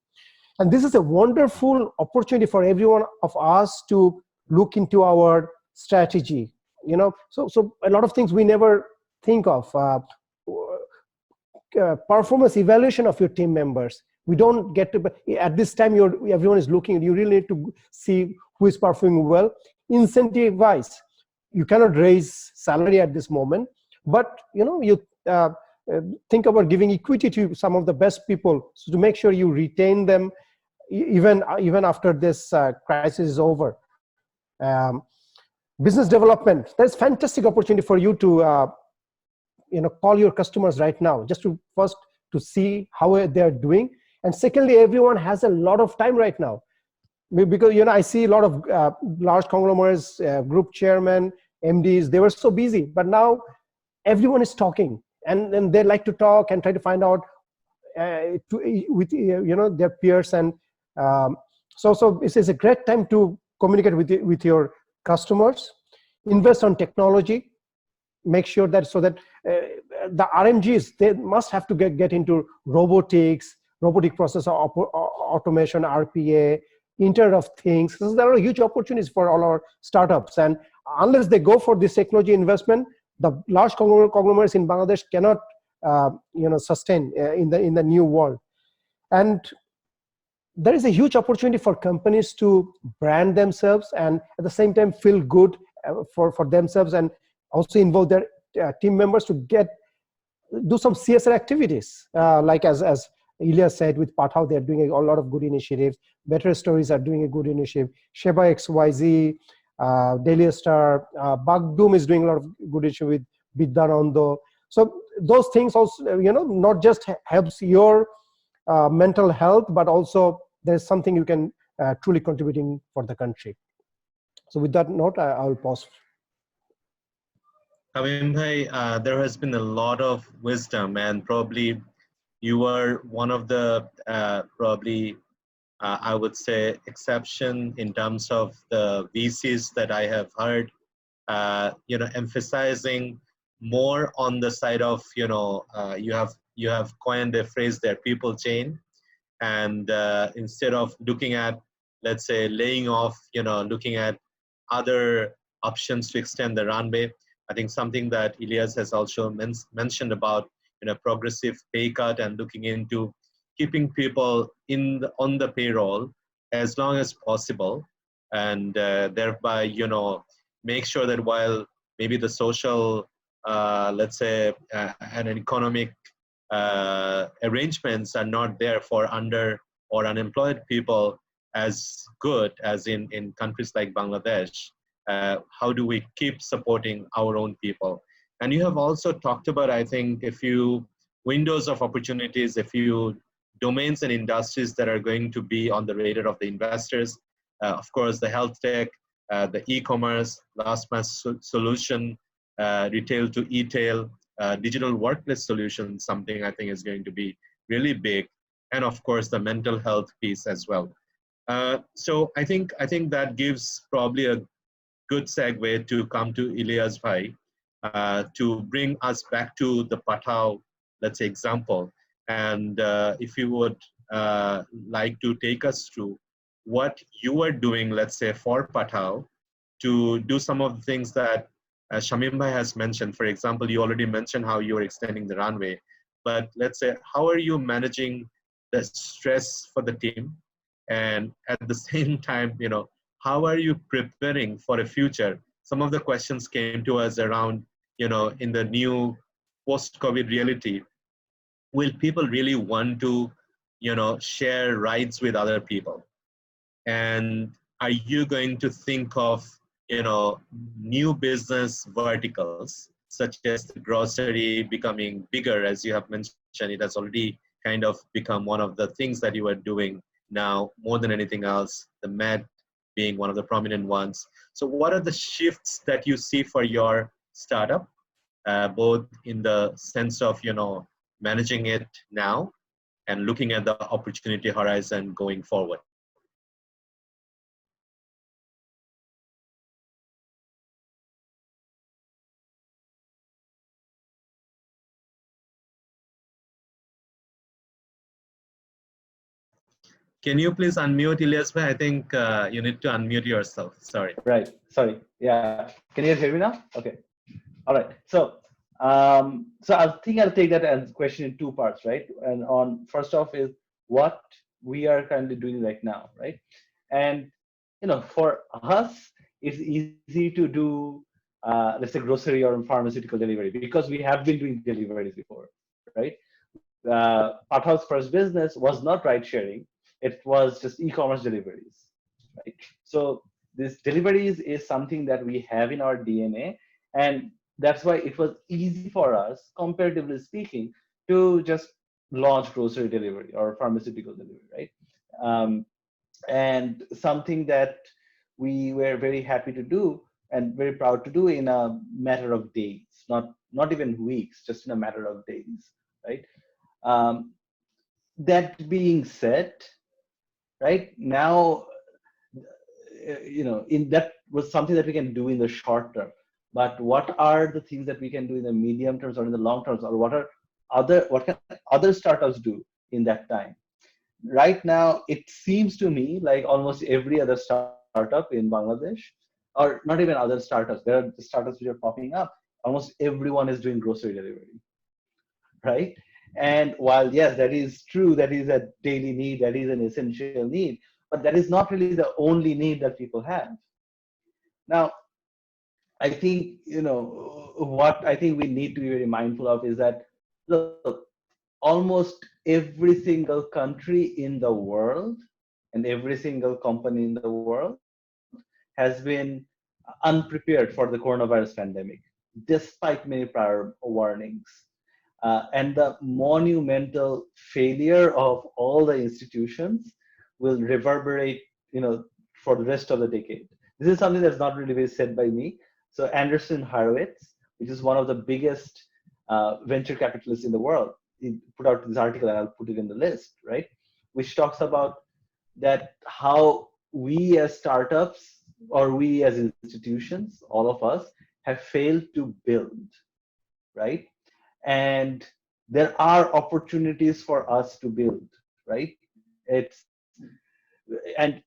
And this is a wonderful opportunity for everyone of us to look into our strategy. So a lot of things we never think of. Performance evaluation of your team members. We don't get to, at this time, everyone is looking, you really need to see who is performing well. Incentive wise, you cannot raise salary at this moment, but you think about giving equity to some of the best people, so to make sure you retain them even after this crisis is over. Business development, there's fantastic opportunity for you to call your customers right now, just to first to see how they're doing. And secondly, everyone has a lot of time right now, because I see a lot of large conglomerates, group chairmen, MDs, they were so busy, but now everyone is talking, and they like to talk and try to find out with their peers. And so this is a great time to communicate with your customers. Invest on technology. Make sure that the RMGs, they must have to get into robotics, robotic process automation, RPA, Internet of Things. So there are huge opportunities for all our startups, and unless they go for this technology investment, the large conglomerates in Bangladesh cannot sustain in the new world. And there is a huge opportunity for companies to brand themselves and at the same time feel good for themselves, and also involve their team members to get do some CSR activities. Like as Ilya said, with Pathao, they're doing a lot of good initiatives. Better Stories are doing a good initiative. Sheba XYZ, Daily Star, Bagdoom is doing a lot of good initiative with Bidyanando. So those things also, not just helps your mental health, but also there's something you can truly contributing for the country. So with that note, I will pause. Kamim bhai, there has been a lot of wisdom, and probably you were one of the probably I would say exception in terms of the VCs that I have heard, emphasizing more on the side of you have coined a phrase there, people chain, and instead of looking at, let's say, laying off, looking at other options to extend the runway. I think something that Ilyas has also mentioned about, progressive pay cut and looking into keeping people on the payroll as long as possible, and thereby make sure that while maybe the social let's say and economic arrangements are not there for under or unemployed people as good as in countries like Bangladesh. How do we keep supporting our own people? And you have also talked about, I think, a few windows of opportunities, a few domains and industries that are going to be on the radar of the investors. Of course, the health tech, the e-commerce, last mile solution, retail to e-tail, digital workplace solution, something I think is going to be really big, and of course the mental health piece as well. So I think that gives probably a good segue to come to Ilyas Bhai to bring us back to the Pathao, let's say, example. And if you would like to take us through what you are doing, let's say, for Pathao to do some of the things that Shamim Bhai has mentioned. For example, you already mentioned how you are extending the runway, but let's say, how are you managing the stress for the team? And at the same time, how are you preparing for a future? Some of the questions came to us around, in the new post-COVID reality, will people really want to, share rides with other people? And are you going to think of, new business verticals, such as the grocery becoming bigger? As you have mentioned, it has already kind of become one of the things that you are doing now more than anything else, the med being one of the prominent ones. So what are the shifts that you see for your startup, both in the sense of, managing it now and looking at the opportunity horizon going forward? Can you please unmute, Ilyas bhai? I think you need to unmute yourself. Sorry. Right. Sorry. Yeah. Can you hear me now? Okay. All right. So I think I'll take that as question in two parts, right? And on first off is what we are currently doing right now, right? And for us, it's easy to do, let's say, grocery or pharmaceutical delivery because we have been doing deliveries before, right? Pathao's first business was not ride sharing; it was just e-commerce deliveries, right? So this deliveries is something that we have in our DNA, and that's why it was easy for us, comparatively speaking, to just launch grocery delivery or pharmaceutical delivery, right? And something that we were very happy to do and very proud to do in a matter of days, not even weeks, just in a matter of days, right? um, that being said, right now, in that was something that we can do in the short term, but what are the things that we can do in the medium terms or in the long terms, or what can other startups do in that time? Right now it seems to me like almost every other startup in Bangladesh, or not even other startups, there are startups which are popping up, almost everyone is doing grocery delivery, right? And while, yes, that is true, that is a daily need, that is an essential need, but that is not really the only need that people have. Now, I think, what I think we need to be very mindful of is that, look, almost every single country in the world and every single company in the world has been unprepared for the coronavirus pandemic, despite many prior warnings. And the monumental failure of all the institutions will reverberate, for the rest of the decade. This is something that's not really been said by me. So Anderson Horowitz, which is one of the biggest venture capitalists in the world, he put out this article, and I'll put it in the list, right? Which talks about that how we as startups or we as institutions, all of us, have failed to build, right? And there are opportunities for us to build, right? It's and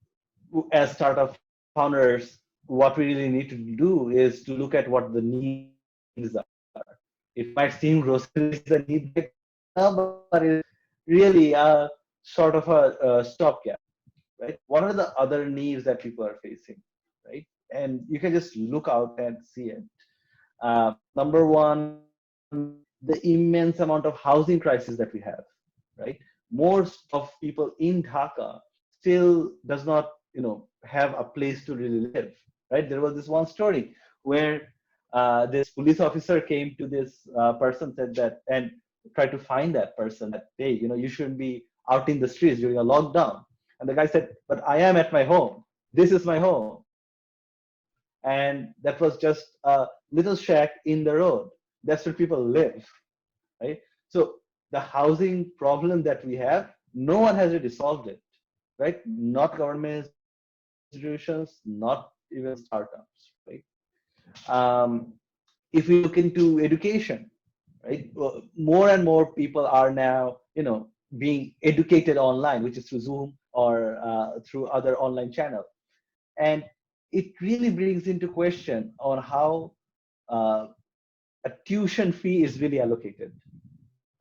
as startup founders, what we really need to do is to look at what the needs are. It might seem groceries is the need right now, but it's really sort of a stopgap, right? What are the other needs that people are facing, right? And you can just look out and see it. Number one, the immense amount of housing crisis that we have, right? Most of people in Dhaka still does not, have a place to really live, right? There was this one story where this police officer came to this person, said that, and tried to find that person that, hey, you shouldn't be out in the streets during a lockdown. And the guy said, but I am at my home. This is my home. And that was just a little shack in the road. That's where people live, right? So the housing problem that we have, no one has really solved it, right? Not government institutions, not even startups, right? Um, if we look into education, right, more and more people are now, being educated online, which is through Zoom or through other online channels. And it really brings into question on how uh, a tuition fee is really allocated,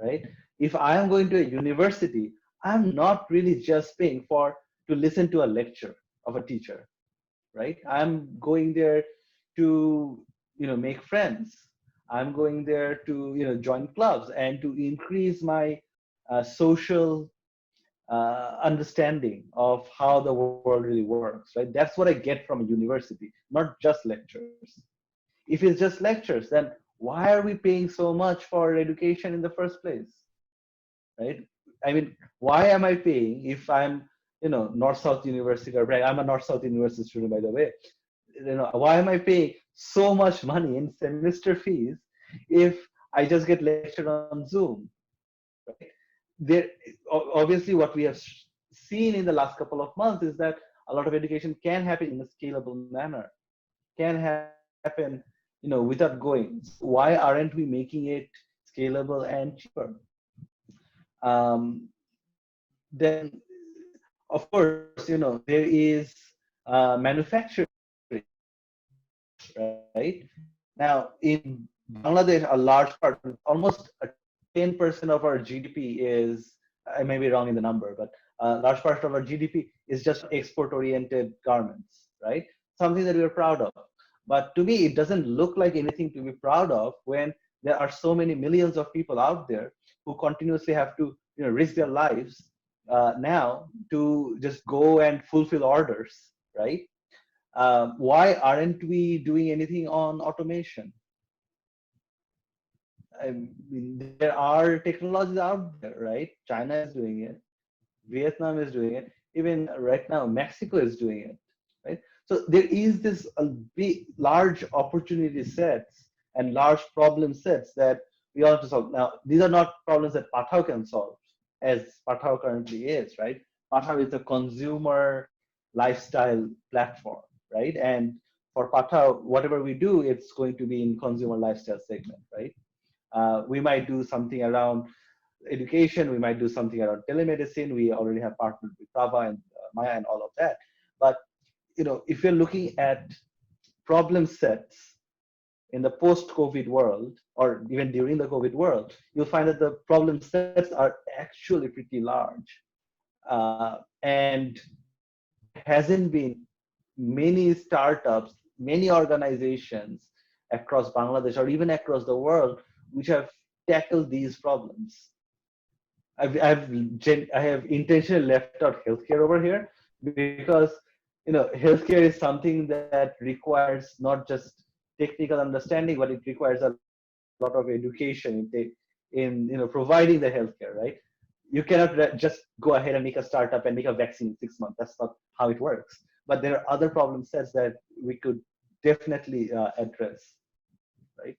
right? If I am going to a university, I'm not really just paying for to listen to a lecture of a teacher, right? I'm going there to, make friends. I'm going there to, join clubs and to increase my social understanding of how the world really works, right? That's what I get from a university, not just lectures. If it's just lectures, then why are we paying so much for education in the first place, right? I mean, why am I paying if I'm, North South University, or right, I'm a North South University student, by the way. Why am I paying so much money in semester fees if I just get lectured on Zoom, right? There, obviously, what we have seen in the last couple of months is that a lot of education can happen in a scalable manner, can happen, without going. So why aren't we making it scalable and cheaper? Um, then, of course, there is manufacturing, right? Now, in Bangladesh, a large part, almost 10% of our GDP is, I may be wrong in the number, but a large part of our GDP is just export oriented garments, right? Something that we're proud of. But to me, it doesn't look like anything to be proud of when there are so many millions of people out there who continuously have to, risk their lives now to just go and fulfill orders, right? Why aren't we doing anything on automation? I mean, there are technologies out there, right? China is doing it, Vietnam is doing it, even right now, Mexico is doing it, right? So there is this big, large opportunity sets and large problem sets that we all have to solve. Now, these are not problems that Pathao can solve, as Pathao currently is, right? Pathao is a consumer lifestyle platform, right? And for Pathao, whatever we do, it's going to be in consumer lifestyle segment, right? We might do something around education, we might do something around telemedicine. We already have partnered with Prava and Maya and all of that. But if you're looking at problem sets, in the post-COVID world, or even during the COVID world, you'll find that the problem sets are actually pretty large. And there hasn't been many startups, many organizations across Bangladesh or even across the world which have tackled these problems. I have intentionally left out healthcare over here because healthcare is something that requires not just technical understanding, but it requires a lot of education in providing the healthcare, right? You cannot just go ahead and make a startup and make a vaccine in 6 months. That's not how it works. But there are other problem sets that we could definitely address, right?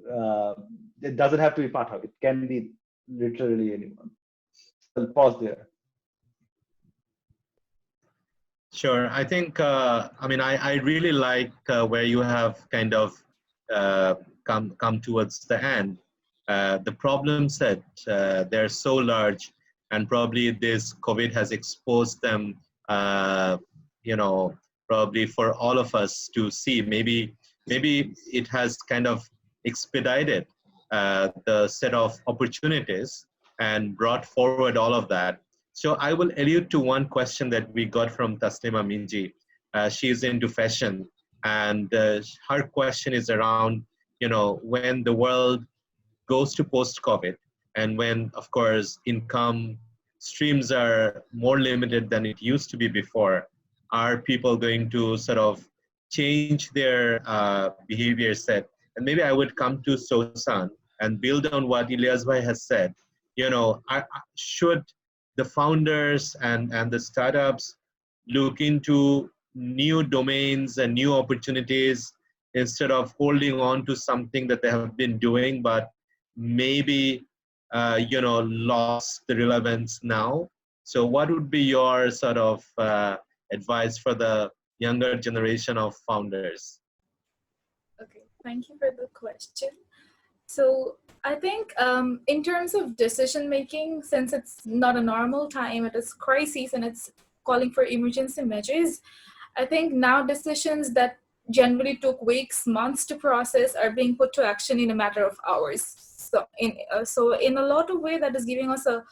Uh, it doesn't have to be part of it. Can be literally anyone. So I'll pause there. Sure. I think, I mean, I really like where you have kind of come towards the end. The problem set, they're so large, and probably this COVID has exposed them, uh, you know, probably for all of us to see. Maybe it has kind of expedited the set of opportunities and brought forward all of that. So I will allude to one question that we got from Taslima Minji. She's into fashion, and her question is around, when the world goes to post-COVID, and when, of course, income streams are more limited than it used to be before, are people going to sort of change their behavior set? And maybe I would come to Sosan and build on what Ilyas Bhai has said. Should the founders and the startups look into new domains and new opportunities instead of holding on to something that they have been doing, but maybe lost the relevance now? So what would be your sort of advice for the younger generation of founders? Okay, thank you for the question. So I think in terms of decision making, since it's not a normal time, it is crisis and it's calling for emergency measures, I think now decisions that generally took weeks, months to process are being put to action in a matter of hours. So in a lot of way, that is giving us a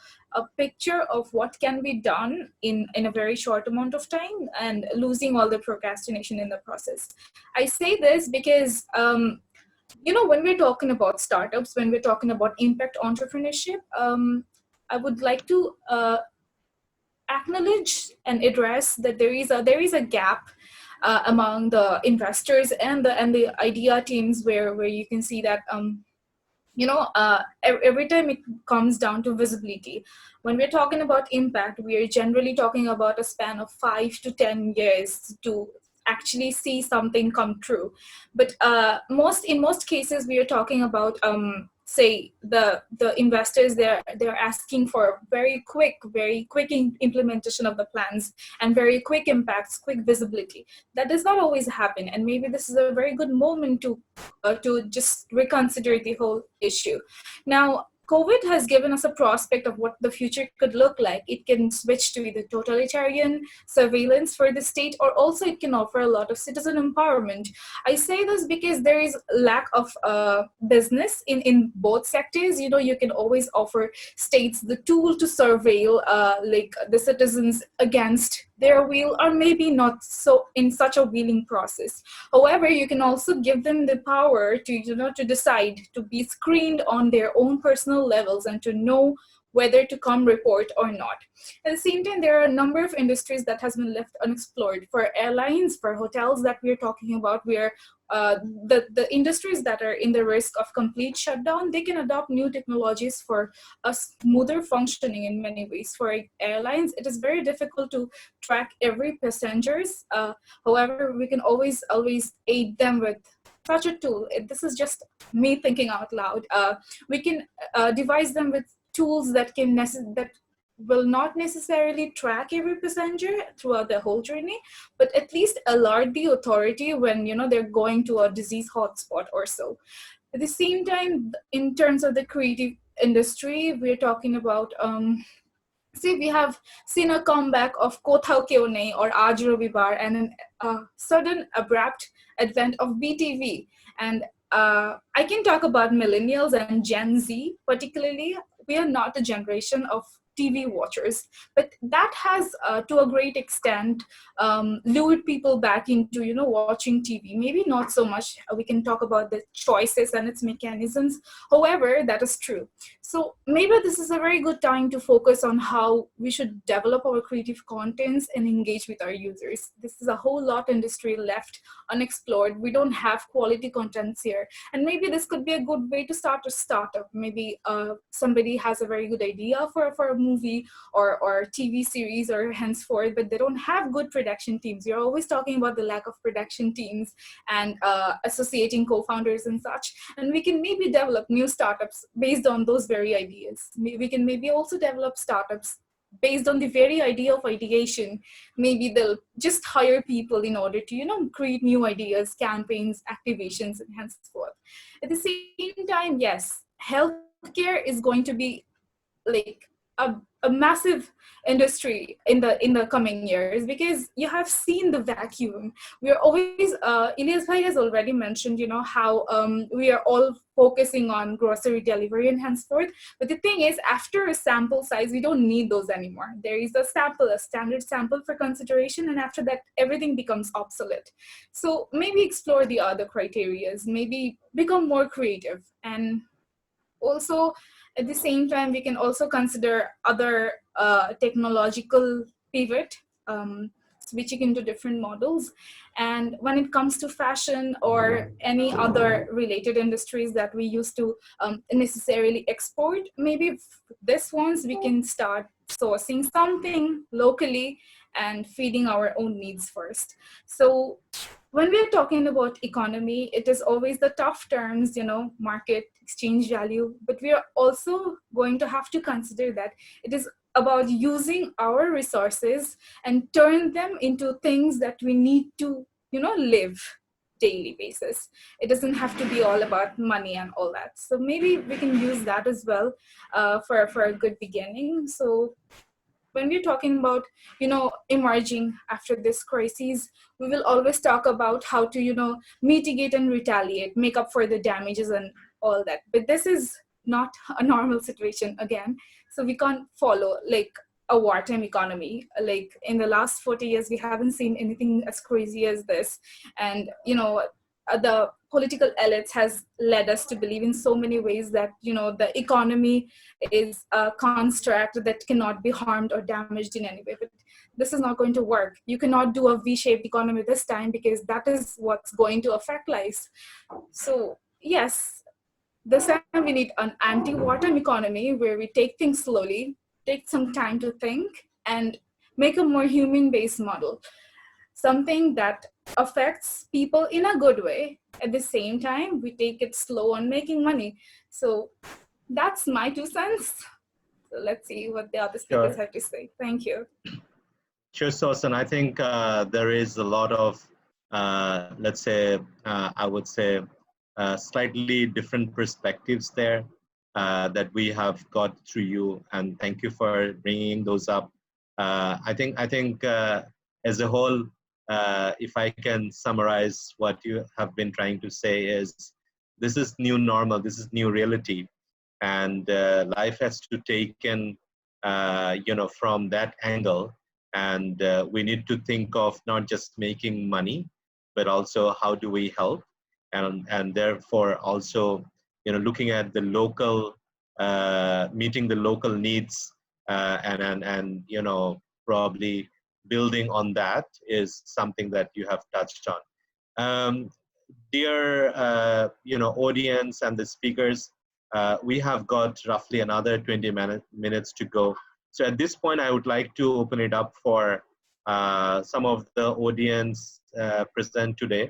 picture of what can be done in a very short amount of time and losing all the procrastination in the process. I say this because when we're talking about startups, when we're talking about impact entrepreneurship, I would like to acknowledge and address that there is a gap among the investors and the idea teams where you can see that every time it comes down to visibility. When we're talking about impact, we are generally talking about a span of 5 to 10 years to actually see something come true. But in most cases, we are talking about say the investors, they're asking for very quick implementation of the plans and very quick impacts, quick visibility. That does not always happen, and maybe this is a very good moment to just reconsider the whole issue. Now, COVID has given us a prospect of what the future could look like. It can switch to either totalitarian surveillance for the state, or also it can offer a lot of citizen empowerment. I say this because there is lack of business in both sectors. You can always offer states the tool to surveil like the citizens against their will, or maybe not so in such a willing process. However, you can also give them the power to decide, to be screened on their own personal levels and to know whether to come report or not. At the same time, there are a number of industries that has been left unexplored. For airlines, for hotels that we're talking about, where the industries that are in the risk of complete shutdown, they can adopt new technologies for a smoother functioning in many ways. For airlines, it is very difficult to track every passengers. However, we can always aid them with such a tool. This is just me thinking out loud. We can devise them with tools that that will not necessarily track every passenger throughout the whole journey, but at least alert the authority when they're going to a disease hotspot or so. At the same time, in terms of the creative industry, we're talking about see, we have seen a comeback of Kothao Keo Nahi or Aaj Ravibar, and a sudden abrupt advent of BTV. And I can talk about millennials and Gen Z particularly. We are not a generation of TV watchers, but that has, to a great extent, lured people back into watching TV. Maybe not so much. We can talk about the choices and its mechanisms. However, that is true. So maybe this is a very good time to focus on how we should develop our creative contents and engage with our users. This is a whole lot industry left unexplored. We don't have quality contents here, and maybe this could be a good way to start a startup. Maybe somebody has a very good idea for a movie or TV series or henceforth, but they don't have good production teams. You're always talking about the lack of production teams and associating co-founders and such. And we can maybe develop new startups based on those very ideas. We can maybe also develop startups based on the very idea of ideation. Maybe they'll just hire people in order to create new ideas, campaigns, activations, and henceforth. At the same time, yes, healthcare is going to be like a massive industry in the coming years, because you have seen the vacuum. We are always Ilyas bhai has already mentioned how we are all focusing on grocery delivery and henceforth. But the thing is, after a sample size, we don't need those anymore. There is a sample, a standard sample for consideration, and after that everything becomes obsolete. So maybe explore the other criterias, maybe become more creative. And also, at the same time, we can also consider other technological pivot, switching into different models. And when it comes to fashion or any other related industries that we used to necessarily export, maybe this ones we can start sourcing something locally and feeding our own needs first. So when we're talking about economy, it is always the tough terms, market, exchange value, but we are also going to have to consider that it is about using our resources and turn them into things that we need to, live daily basis. It doesn't have to be all about money and all that. So maybe we can use that as well for a good beginning. So when we're talking about emerging after this crisis, we will always talk about how to mitigate and retaliate, make up for the damages and all that. But this is not a normal situation again, so we can't follow like a wartime economy. Like in the last 40 years, we haven't seen anything as crazy as this. And the political elites has led us to believe in so many ways that the economy is a construct that cannot be harmed or damaged in any way. But this is not going to work. You cannot do a V-shaped economy this time, because that is what's going to affect lives. So yes, this time we need an anti-wartime economy where we take things slowly, take some time to think, and make a more human-based model, something that affects people in a good way. At the same time, we take it slow on making money. So that's my 2 cents. So let's see what the other speakers Sure. have to say. Thank you. Sure, Sosan. I think there is a lot of, let's say, I would say, slightly different perspectives there that we have got through you, and thank you for bringing those up. I think as a whole, if I can summarize what you have been trying to say is, this is new normal, this is new reality, and life has to take in, from that angle. And we need to think of not just making money, but also how do we help, and therefore also looking at the local, meeting the local needs, and probably building on that is something that you have touched on. Dear audience and the speakers, we have got roughly another 20 minutes to go. So at this point, I would like to open it up for some of the audience present today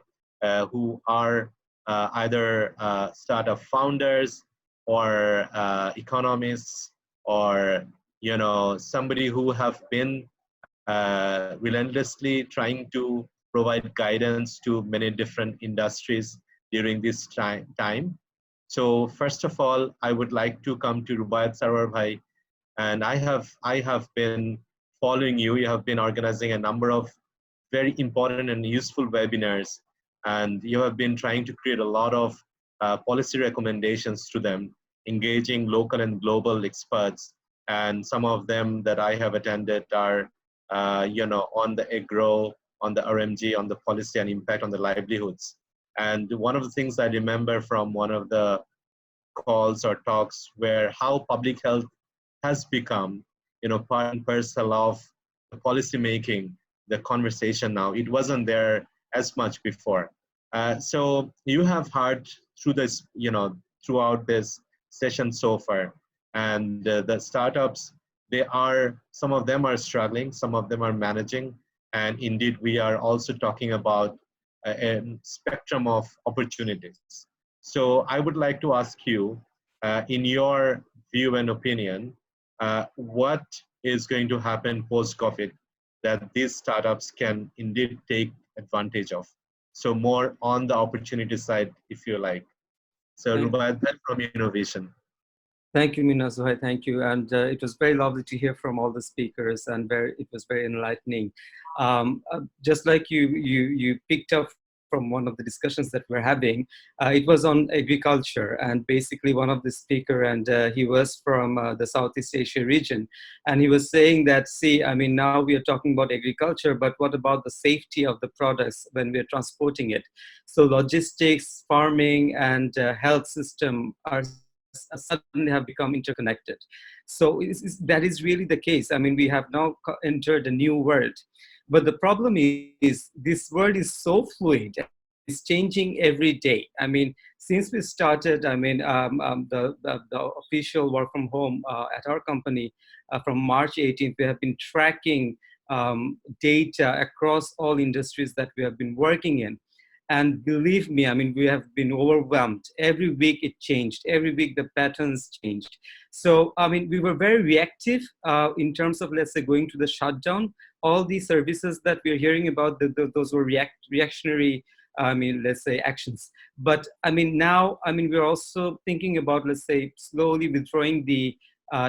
who are either startup founders or economists, or somebody who have been relentlessly trying to provide guidance to many different industries during this time. So first of all, I would like to come to Rubaiyat Sarwar Bhai, and I have been following you. You have been organizing a number of very important and useful webinars, and you have been trying to create a lot of policy recommendations to them, engaging local and global experts. And some of them that I have attended are, on the agro, on the RMG, on the policy and impact on the livelihoods. And one of the things I remember from one of the calls or talks where how public health has become, part and parcel of the policy making, the conversation now. It wasn't there as much before. So you have heard through this, throughout this session so far, and the startups, some of them are struggling, some of them are managing, and indeed we are also talking about a spectrum of opportunities. So I would like to ask you, in your view and opinion, what is going to happen post-COVID that these startups can indeed take advantage of? So more on the opportunity side, if you like. So Thank, Rubaiyat from Innovation. thank you, Mina Zuhai. Thank you. And it was very lovely to hear from all the speakers, and it was very enlightening. Just like you picked up from one of the discussions that we're having, it was on agriculture, and basically one of the speaker, and he was from the Southeast Asia region, and he was saying that, see, I mean, now we are talking about agriculture, but what about the safety of the products when we're transporting it? So logistics, farming, and health system are suddenly have become interconnected. So that is really the case. I mean, we have now entered a new world. But the problem is, this world is so fluid and it's changing every day. I mean, since we started, I mean, the official work from home at our company from March 18th, we have been tracking data across all industries that we have been working in. And believe me, I mean, we have been overwhelmed. Every week it changed. Every week the patterns changed. So, I mean, we were very reactive in terms of, let's say, going to the shutdown. All these services that we're hearing about, those were reactionary, I mean, let's say, actions. But I mean, now, I mean, we're also thinking about, let's say, slowly withdrawing the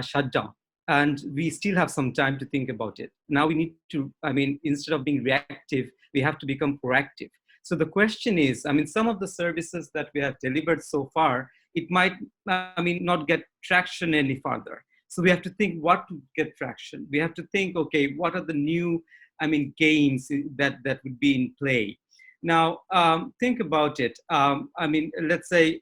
shutdown. And we still have some time to think about it. Now we need to, I mean, instead of being reactive, we have to become proactive. So the question is, I mean, some of the services that we have delivered so far, it might, I mean, not get traction any further. So we have to think what to get traction. We have to think, okay, what are the new, I mean, games that would be in play? Now, think about it. I mean, let's say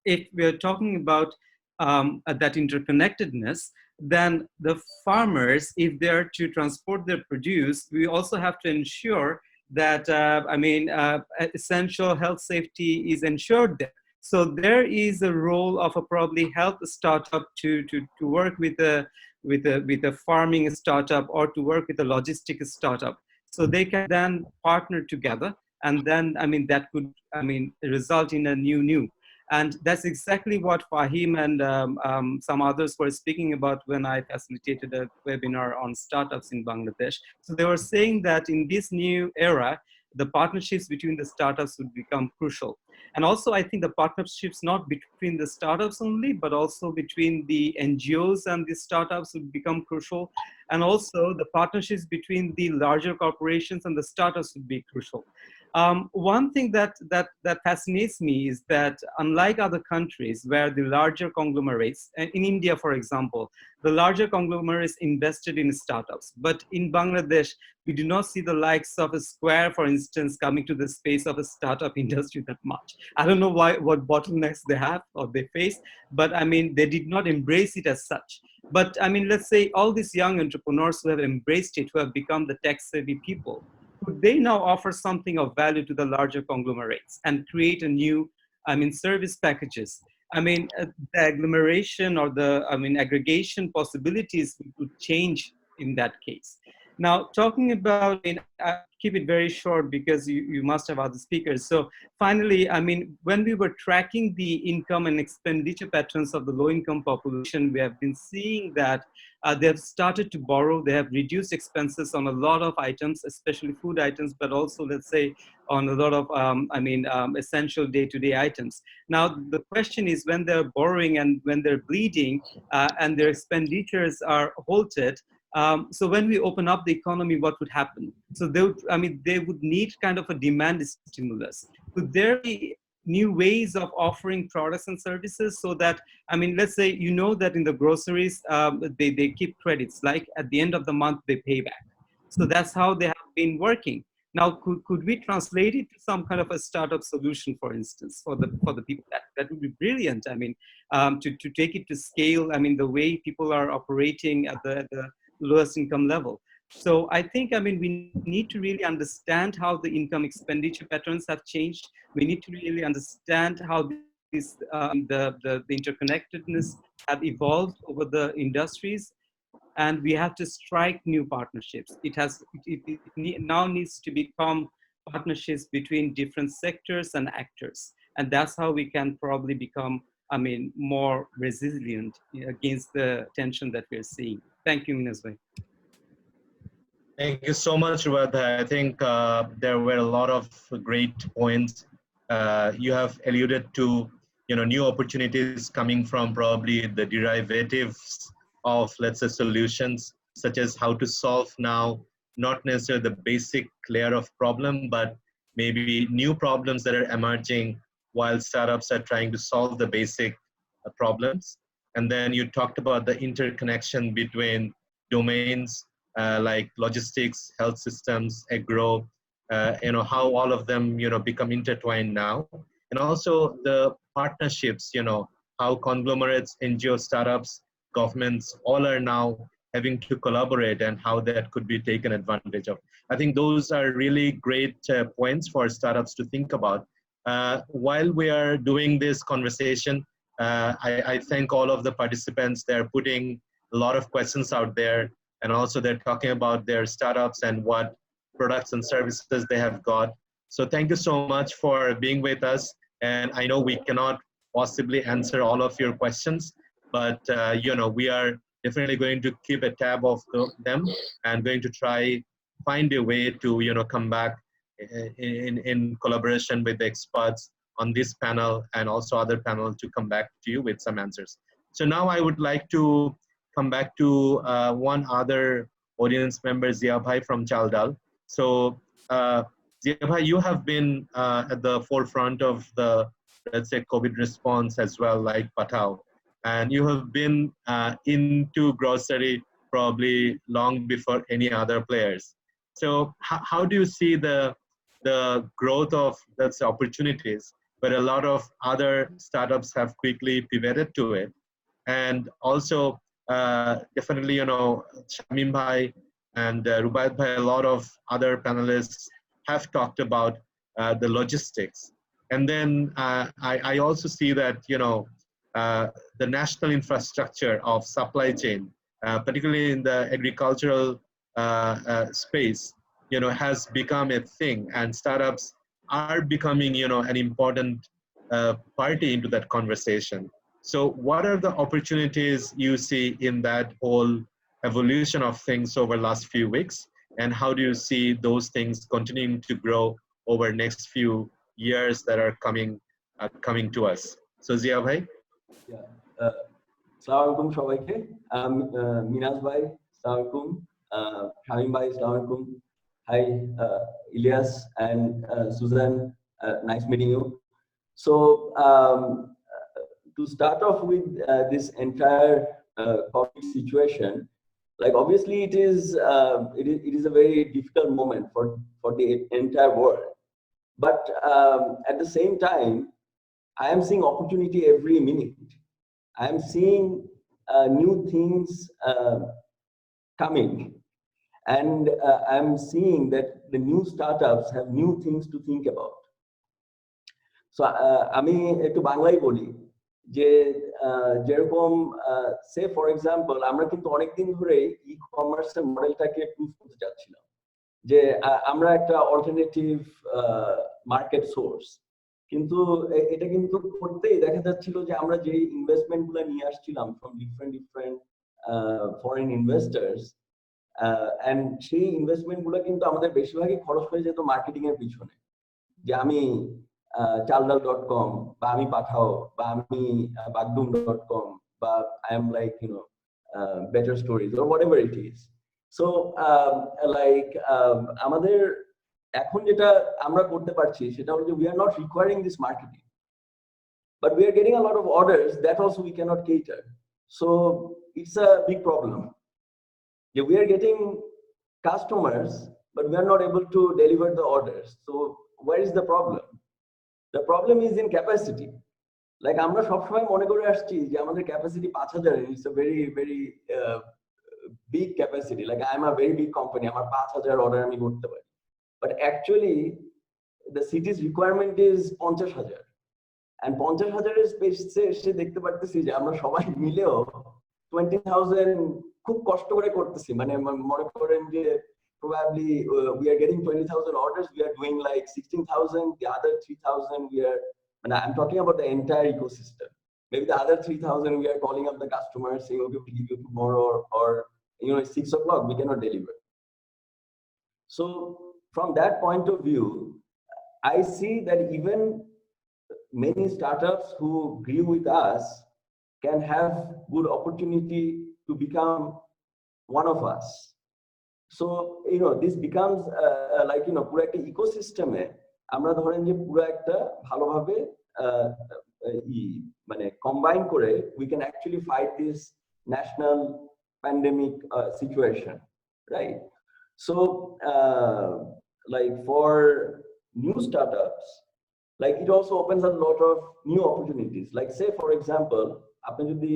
if we're talking about that interconnectedness, then the farmers, if they're to transport their produce, we also have to ensure that, I mean, essential health safety is ensured there. So there is a role of a probably health startup to work with a farming startup, or to work with a logistics startup. So they can then partner together, and then, I mean, that could, I mean, result in a new. And that's exactly what Fahim and some others were speaking about when I facilitated a webinar on startups in Bangladesh. So they were saying that in this new era, the partnerships between the startups would become crucial. And also, I think the partnerships not between the startups only, but also between the NGOs and the startups would become crucial. And also the partnerships between the larger corporations and the startups would be crucial. One thing that fascinates me is that, unlike other countries where the larger conglomerates, in India, for example, the larger conglomerates invested in startups. But in Bangladesh, we do not see the likes of a Square, for instance, coming to the space of a startup industry that much. I don't know what bottlenecks they have or they face, but I mean, they did not embrace it as such. But I mean, let's say all these young entrepreneurs who have embraced it, who have become the tech-savvy people, could they now offer something of value to the larger conglomerates and create a new, I mean, service packages? I mean, the agglomeration or the, I mean, aggregation possibilities would change in that case. Now, talking about, I mean, I keep it very short because you must have other speakers. So finally, I mean, when we were tracking the income and expenditure patterns of the low-income population, we have been seeing that they have started to borrow. They have reduced expenses on a lot of items, especially food items, but also, let's say, on a lot of, essential day-to-day items. Now, the question is, when they're borrowing and when they're bleeding and their expenditures are halted, so when we open up the economy, what would happen? So they would, I mean, they would need kind of a demand stimulus. could there be new ways of offering products and services so that, I mean, let's say, you know, that in the groceries, they keep credits, like at the end of the month, they pay back. So that's how they have been working. Now, could we translate it to some kind of a startup solution, for instance, for the people? That would be brilliant. I mean, to take it to scale, I mean, the way people are operating at the lowest income level. So I think, I mean, we need to really understand how the income expenditure patterns have changed. We need to really understand how this, the interconnectedness have evolved over the industries, and we have to strike new partnerships. It now needs to become partnerships between different sectors and actors, and that's how we can probably become, I mean, more resilient against the tension that we're seeing. Thank you, Minaz bhai. Thank you so much, Rubadha. I think there were a lot of great points. You have alluded to, new opportunities coming from probably the derivatives of, let's say, solutions, such as how to solve now, not necessarily the basic layer of problem, but maybe new problems that are emerging while startups are trying to solve the basic problems. And then you talked about the interconnection between domains like logistics, health systems, agro, how all of them, become intertwined now. And also the partnerships, how conglomerates, NGO startups, governments, all are now having to collaborate and how that could be taken advantage of. I think those are really great points for startups to think about. While we are doing this conversation, I thank all of the participants. They're putting a lot of questions out there, and also they're talking about their startups and what products and services they have got. So thank you so much for being with us. And I know we cannot possibly answer all of your questions, but we are definitely going to keep a tab of them and going to try find a way to come back in collaboration with the experts on this panel and also other panels to come back to you with some answers. So now I would like to come back to one other audience member, Zia Bhai from Chaldal. So Zia Bhai, you have been at the forefront of the, let's say, COVID response as well, like Patao. And you have been into grocery probably long before any other players. So how do you see the growth of, let's say, opportunities, but a lot of other startups have quickly pivoted to it? And also, definitely, Shamim Bhai and Rubaiyat Bhai, a lot of other panelists have talked about the logistics. And then I also see that, the national infrastructure of supply chain, particularly in the agricultural space, has become a thing, and startups are becoming, an important party into that conversation. So what are the opportunities you see in that whole evolution of things over the last few weeks? And how do you see those things continuing to grow over next few years that are coming to us? So Zia Bhai? Yeah. Assalamu alaikum সবাইকে মিনাজ ভাই আসসালামু alaikum Shamim ভাই আসসালামু alaikum hi Ilyas and Susan nice meeting you. So to start off with this entire COVID situation, like obviously it is a very difficult moment for the entire world, but at the same time I am seeing opportunity every minute. I am seeing new things coming, and I'm seeing that the new startups have new things to think about. So আমি একটু বাংলায় বলি যে যেরকম সে for example আমরা কিন্তু অনেকদিন ধরে ই কমার্সের মডেলটাকে প্রুভ করতে চাচ্ছিলাম যে আমরা একটা অল্টারনেটিভ মার্কেট সোর্স, কিন্তু এটা কিন্তু করতেই দেখা যাচ্ছিল যে আমরা যে ইনভেস্টমেন্ট গুলো নিয়ে আসছিলাম from different foreign investors, and সেই ইনভেস্টমেন্ট গুলো কিন্তু আমাদের বেশিরভাগই খরচ হয়ে যেত মার্কেটিং এর পিছনে, যে আমি chaldal.com বা আমি পাঠাও বা আমি bagdum.com বা I am like BetterStories or whatever it is. So like আমাদের এখন যেটা আমরা করতে পারছি সেটা হলো যে we are not requiring this marketing, but we are getting a lot of orders that also we cannot cater. So it's a big problem. Yeah, we are getting customers, but we are not able to deliver the orders. So where is the problem? The problem is in capacity. Like আমরা সবসময় মনে করে আসছি যে আমাদের capacity 5000 it's a very very big capacity. Like I am a very big company, আমার 5000 order আমি করতে পারি, but actually the city's requirement is 50000, and 50000 এর স্পেসে এসে দেখতে পারতেছি যে আমরা সবাই মিলেও 20000 খুব কষ্ট করে করতেছি। মানে মনে করেন যে probably we are getting 20000 orders, we are doing like 16000, the other 3000 we are, and I'm talking about the entire ecosystem. Maybe the other 3000 we are calling up the customers saying, okay, we'll give you tomorrow, or you know, it's 6 o'clock, we cannot deliver. So from that point of view, I see that even many startups who grew with us can have good opportunity to become one of us. So you know, this becomes like, you know, পুরো একটা ইকোসিস্টেমে আমরা ধরেন যে পুরো একটা ভালোভাবে মানে কম্বাইন করে we can actually fight this national pandemic situation, right? So like for new startups, like it also opens a lot of new opportunities. Like say for example, আপনি যদি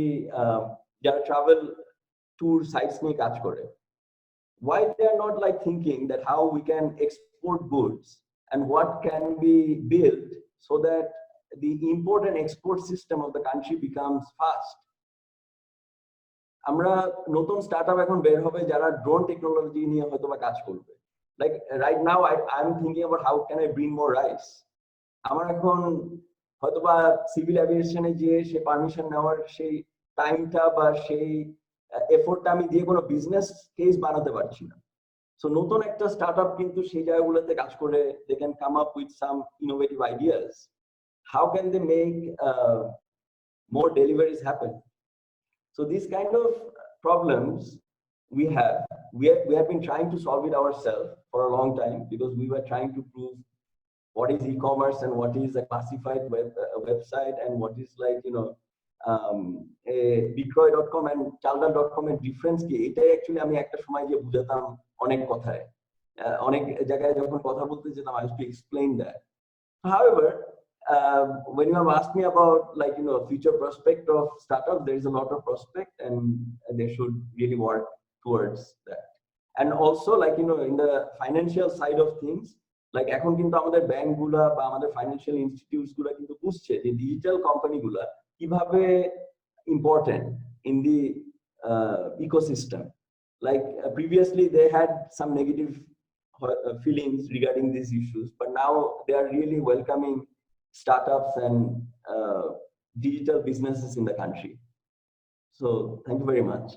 যারা travel tour sites নিয়ে কাজ করে, why they are not like thinking that how we can export goods and what can be built so that the import and export system of the country becomes fast. আমরা নতুন startup এখন বের হবে যারা drone technology নিয়ে হয়তো বা কাজ করবে। Like right now I am thinking about how can I bring more rice. আমার এখন হয়তোবা সিভিল অ্যাভিয়েশনে গিয়ে সে পারমিশন নেওয়ার সেই টাইমটা বা সেই এফোর্টটা আমি দিয়ে কোনো বিজনেস কেস বানাতে পারছি না। সো নতুন একটা স্টার্টআপ কিন্তু সেই জায়গাগুলোতে কাজ করে they can come up with some innovative ideas. How can they make more deliveries happen? So these kind of problems we have been trying to solve it ourselves for a long time, because we were trying to prove what is e-commerce and what is a classified website and what is, like, you know, a bitroy.com and chaldal.com এর difference কি, এটাই actually আমি একটা সময় গিয়ে বুঝাতাম অনেক কথায়, অনেক জায়গায় যখন কথা বলতে যেতাম I used to explain that. However, when you have asked me about, like, you know, future prospect of startup, there is a lot of prospect and they should really work towards that. And also, like, you know, in the financial side of things, like এখন কিন্তু আমাদের bank গুলা বা আমাদের financial institutes গুলা কিন্তু বুঝছে যে ডিজিটাল কোম্পানি গুলা কিভাবে important in the ecosystem. Like previously they had some negative feelings regarding these issues, but now they are really welcoming startups and digital businesses in the country. So thank you very much.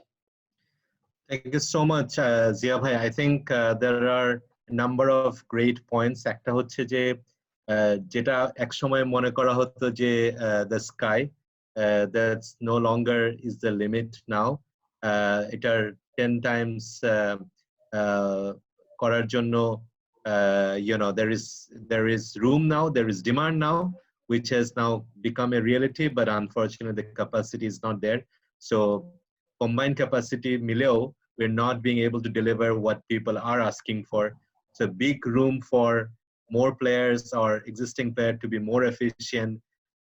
Thank you so much, Zia bhai. I think there are a number of great points. একটা হচ্ছে যে যেটা একসময় মনে করা হতো যে the sky that's no longer is the limit now. এটার 10 times করার জন্য you know, there is room now, there is demand now, which has now become a reality, but unfortunately the capacity is not there. So combined capacity mileo, we're not being able to deliver what people are asking for. So big room for more players or existing player to be more efficient,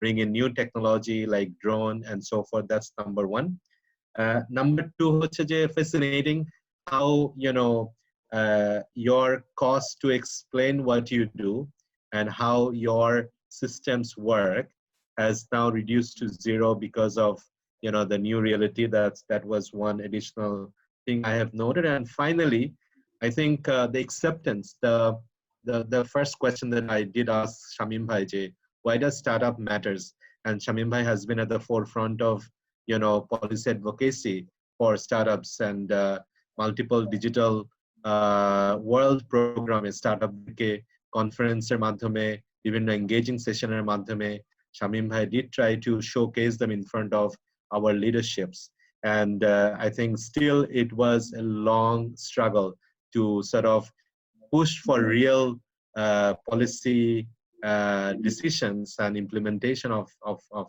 bring in new technology like drone and so forth. That's number one. Number two, fascinating how, you know, your cost to explain what you do and how your systems work has now reduced to zero because of, you know, the new reality. That was one additional thing I have noted. And finally, I think the acceptance, the first question that I did ask Shamim Bhai, why does startup matters? And Shamim Bhai has been at the forefront of, you know, policy advocacy for startups and multiple digital world program startup ke conference er madhyome bibhinno engaging session er madhyome Shamim Bhai did try to showcase them in front of our leaderships. And I think still it was a long struggle to sort of push for real policy decisions and implementation of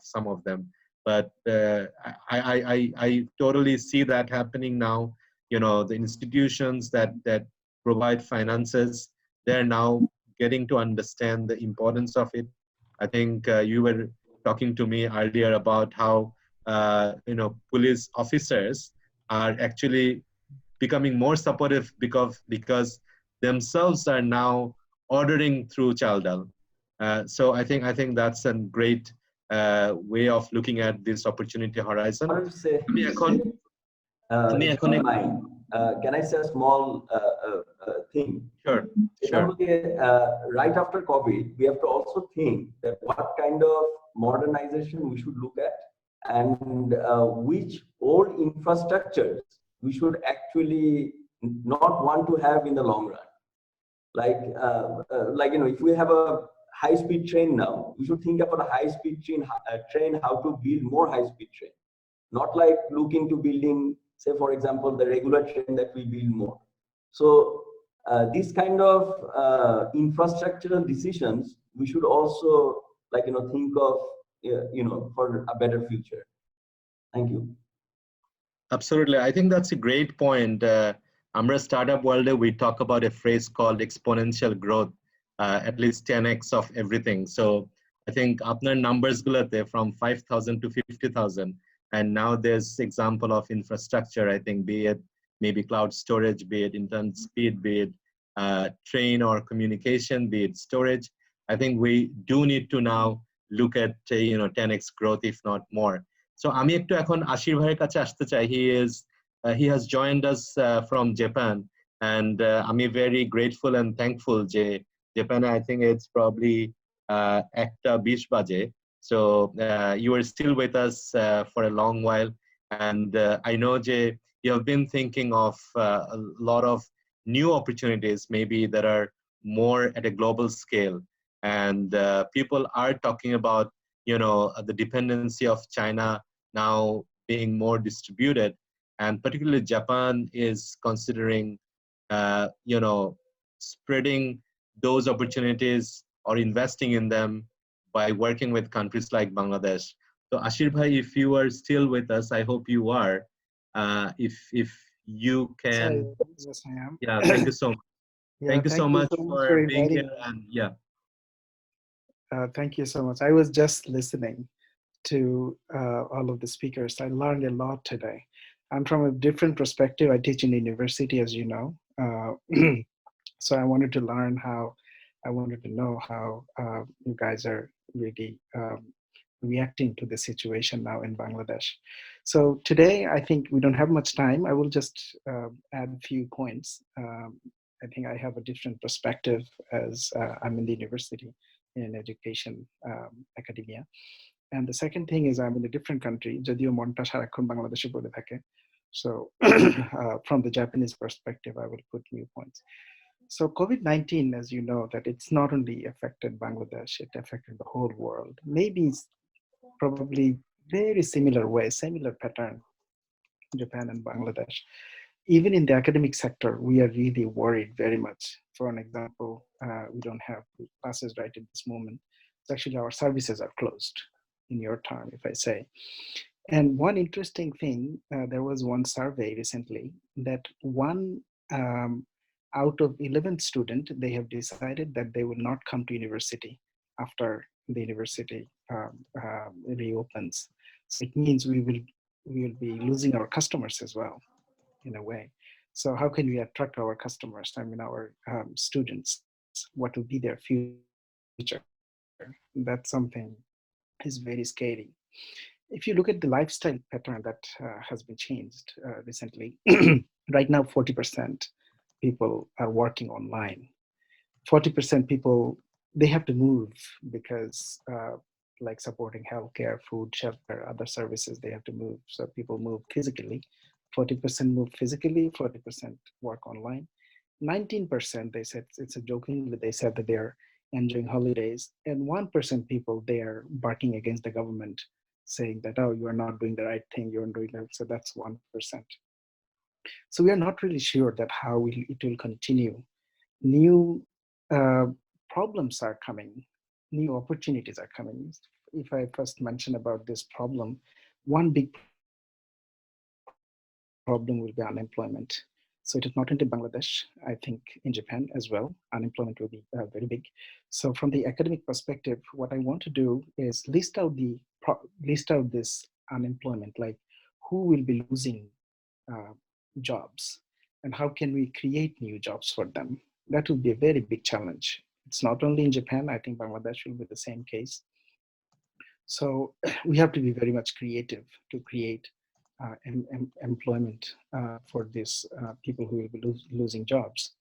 some of them. But I totally see that happening now. The institutions that provide finances, they're now getting to understand the importance of it. I think you were talking to me earlier about how police officers are actually becoming more supportive because themselves are now ordering through Chaldal. So I think that's a great way of looking at this opportunity horizon. I wanted to say, আমি এখন আমি if you এখন don't একটু- mind, can I say a small thing? Sure, এটা sure. হলো যে, right after COVID, we have to also think that what kind of modernization we should look at, and which old infrastructures we should actually not want to have in the long run. Like if we have a high-speed train now, we should think about a high-speed train, how to build more high-speed train, not like look into building, say for example, the regular train that we build more. So these kind of infrastructural decisions we should also think of for a better future. Thank you. Absolutely. I think that's a great point. Amra Startup World, we talk about a phrase called exponential growth, at least 10x of everything. So I think apnar numbers gulate from 5,000 to 50,000. And now there's example of infrastructure, I think, be it maybe cloud storage, be it internet speed, be it train or communication, be it storage. I think we do need to now look at 10x growth, if not more. So আমি একটু এখন আশির ভাইয়ের কাছে আসতে চাই. He has joined us from Japan, and আমি very grateful and thankful যে Japan, I think it's probably 1:20 বাজে. So you are still with us for a long while, and I know যে you have been thinking of a lot of new opportunities maybe that are more at a global scale, and people are talking about the dependency of China now being more distributed, and particularly Japan is considering spreading those opportunities or investing in them by working with countries like Bangladesh. So Ashir bhai, if you are still with us, I hope you are. If you can, Yes, I am. yeah, thank you so much. Yeah, Thank you so much for being inviting here, me. and yeah. Thank you so much. I was just listening to all of the speakers. I learned a lot today. I'm from a different perspective. I teach in university, as you know. So I wanted to learn I wanted to know how you guys are really reacting to the situation now in Bangladesh. So today, I think we don't have much time. I will just add a few points. I think I have a different perspective as I'm in the university in education academia. And the second thing is I'm in a different country. যদিও মনটা সারাক্ষণ বাংলাদেশে পড়ে থাকে. So from the Japanese perspective, I will put new points. So COVID-19, as you know, that it's not only affected Bangladesh, it affected the whole world. Maybe it's probably very similar way, similar pattern, Japan and Bangladesh. Even in the academic sector, we are really worried very much. For an example, we don't have classes right at this moment. So actually, our services are closed in your term, if I say. And one interesting thing, there was one survey recently that one out of 11 students, they have decided that they will not come to university after the university reopens. So it means we will be losing our customers as well, in a way. So how can we attract our customers? I mean, our students, what will be their future? That's something is very scary. If you look at the lifestyle pattern that has been changed recently, right now 40% people are working online. 40% people, they have to move because like supporting healthcare, food, shelter, other services, they have to move. So people move physically. 40% move physically, 40% work online. 19%, they said, it's a jokingly, they said that they're enjoying holidays. And 1% people, they're barking against the government, saying that, oh, you are not doing the right thing, you're doing that. So that's 1%. So we are not really sure that how it will continue. New problems are coming, new opportunities are coming. If I first mention about this problem, one big problem will be unemployment. So it is not only Bangladesh, I think in Japan as well, unemployment will be very big. So from the academic perspective, what I want to do is list out this unemployment, like who will be losing uh, jobs and how can we create new jobs for them. That will be a very big challenge. It's not only in Japan, I think Bangladesh will be the same case. So we have to be very much creative to create employment for these people who will be losing jobs.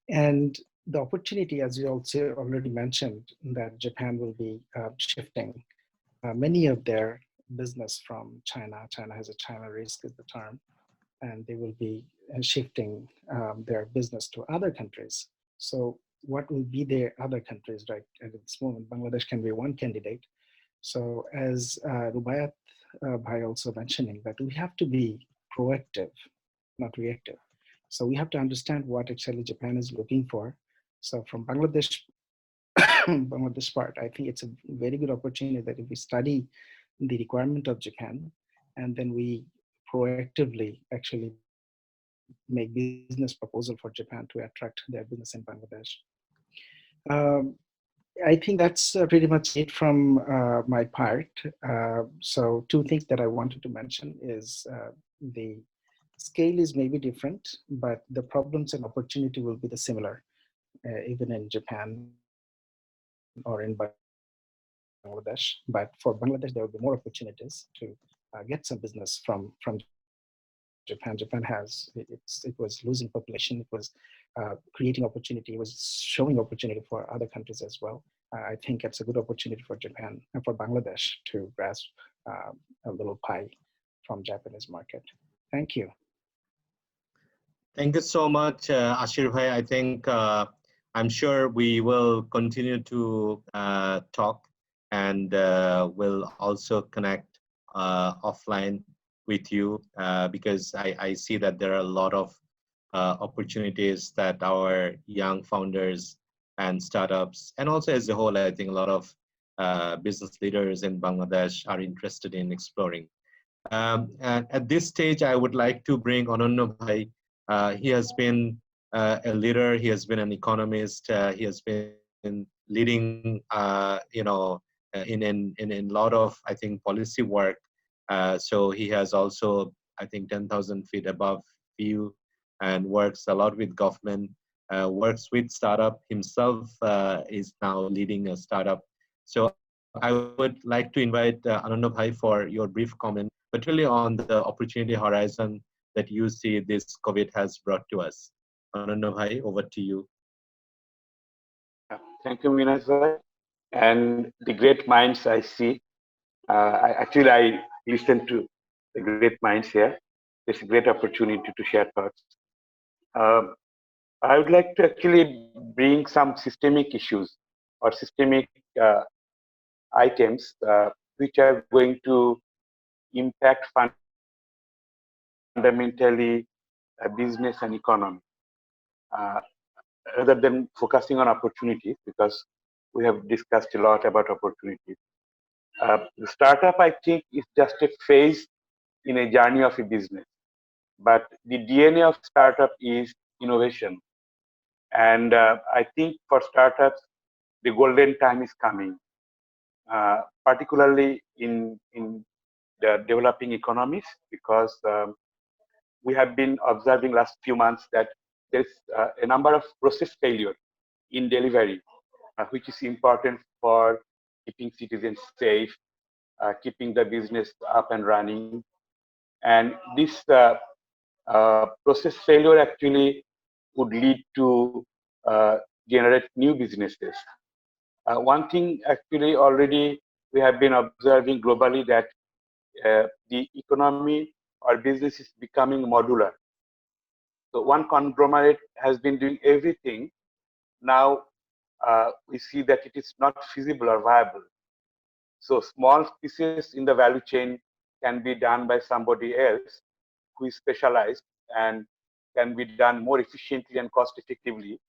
And the opportunity, as you also already mentioned, that Japan will be shifting many of their business from China. China has a China risk is the term, and they will be shifting their business to other countries. So what will be their other countries right at this moment? Bangladesh can be one candidate. So as Rubayat Bhai also mentioning that we have to be proactive, not reactive. So we have to understand what actually Japan is looking for. So from Bangladesh, Bangladesh part, I think it's a very good opportunity that if we study the requirement of Japan, and then we proactively actually make business proposal for Japan to attract their business in Bangladesh. Um, I think that's pretty much it from my part. So two things that I wanted to mention is the scale is maybe different, but the problems and opportunity will be the similar, even in Japan or in Bangladesh. But for Bangladesh, there will be more opportunities to get some business from Japan. Japan has it was losing population. It was creating opportunity. It was showing opportunity for other countries as well. I think it's a good opportunity for Japan and for Bangladesh to grasp a little pie from Japanese market. Thank you. Thank you so much, Ashir Bhai. I think I'm sure we will continue to talk and will also connect offline with you because I see that there are a lot of opportunities that our young founders and startups, and also as a whole, I think a lot of business leaders in Bangladesh are interested in exploring. And at this stage, I would like to bring Ananya Bhai. He has been a leader. He has been an economist. He has been leading, in a lot of I think policy work. So he has also I think 10,000 feet above view, and works a lot with government. Works with startup himself. Is now leading a startup. So I would like to invite Ananya Bhai for your brief comment, particularly on the opportunity horizon that you see this COVID has brought to us. Ananya Bhai, over to you. Thank you, Minas bhai. And the great minds I see. I listen to the great minds here. It's a great opportunity to share thoughts. Um, I would like to actually bring some systemic issues or systemic items which are going to impact fundamentally business and economy. Uh, Rather than focusing on opportunities, because we have discussed a lot about opportunities. The startup, I think, is just a phase in a journey of a business. But the DNA of startup is innovation. And I think for startups, the golden time is coming, particularly in the developing economies, because we have been observing last few months that there's a number of process failure in delivery, which is important for keeping citizens safe, keeping the business up and running. And this process failure actually would lead to generate new businesses. One thing actually already we have been observing globally that the economy or business is becoming modular. So one conglomerate has been doing everything. Now we see that it is not feasible or viable. So small pieces in the value chain can be done by somebody else who is specialized and can be done more efficiently and cost effectively.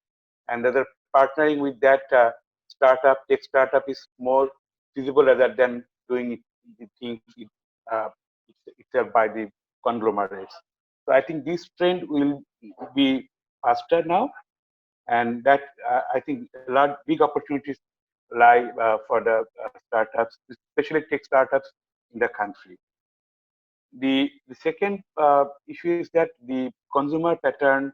And the other partnering with that tech startup is more feasible rather than doing the things itself by the conglomerates. So I think this trend will be faster now, and that I think a lot big opportunities lie for the startups, especially tech startups in the country. The second issue is that the consumer pattern,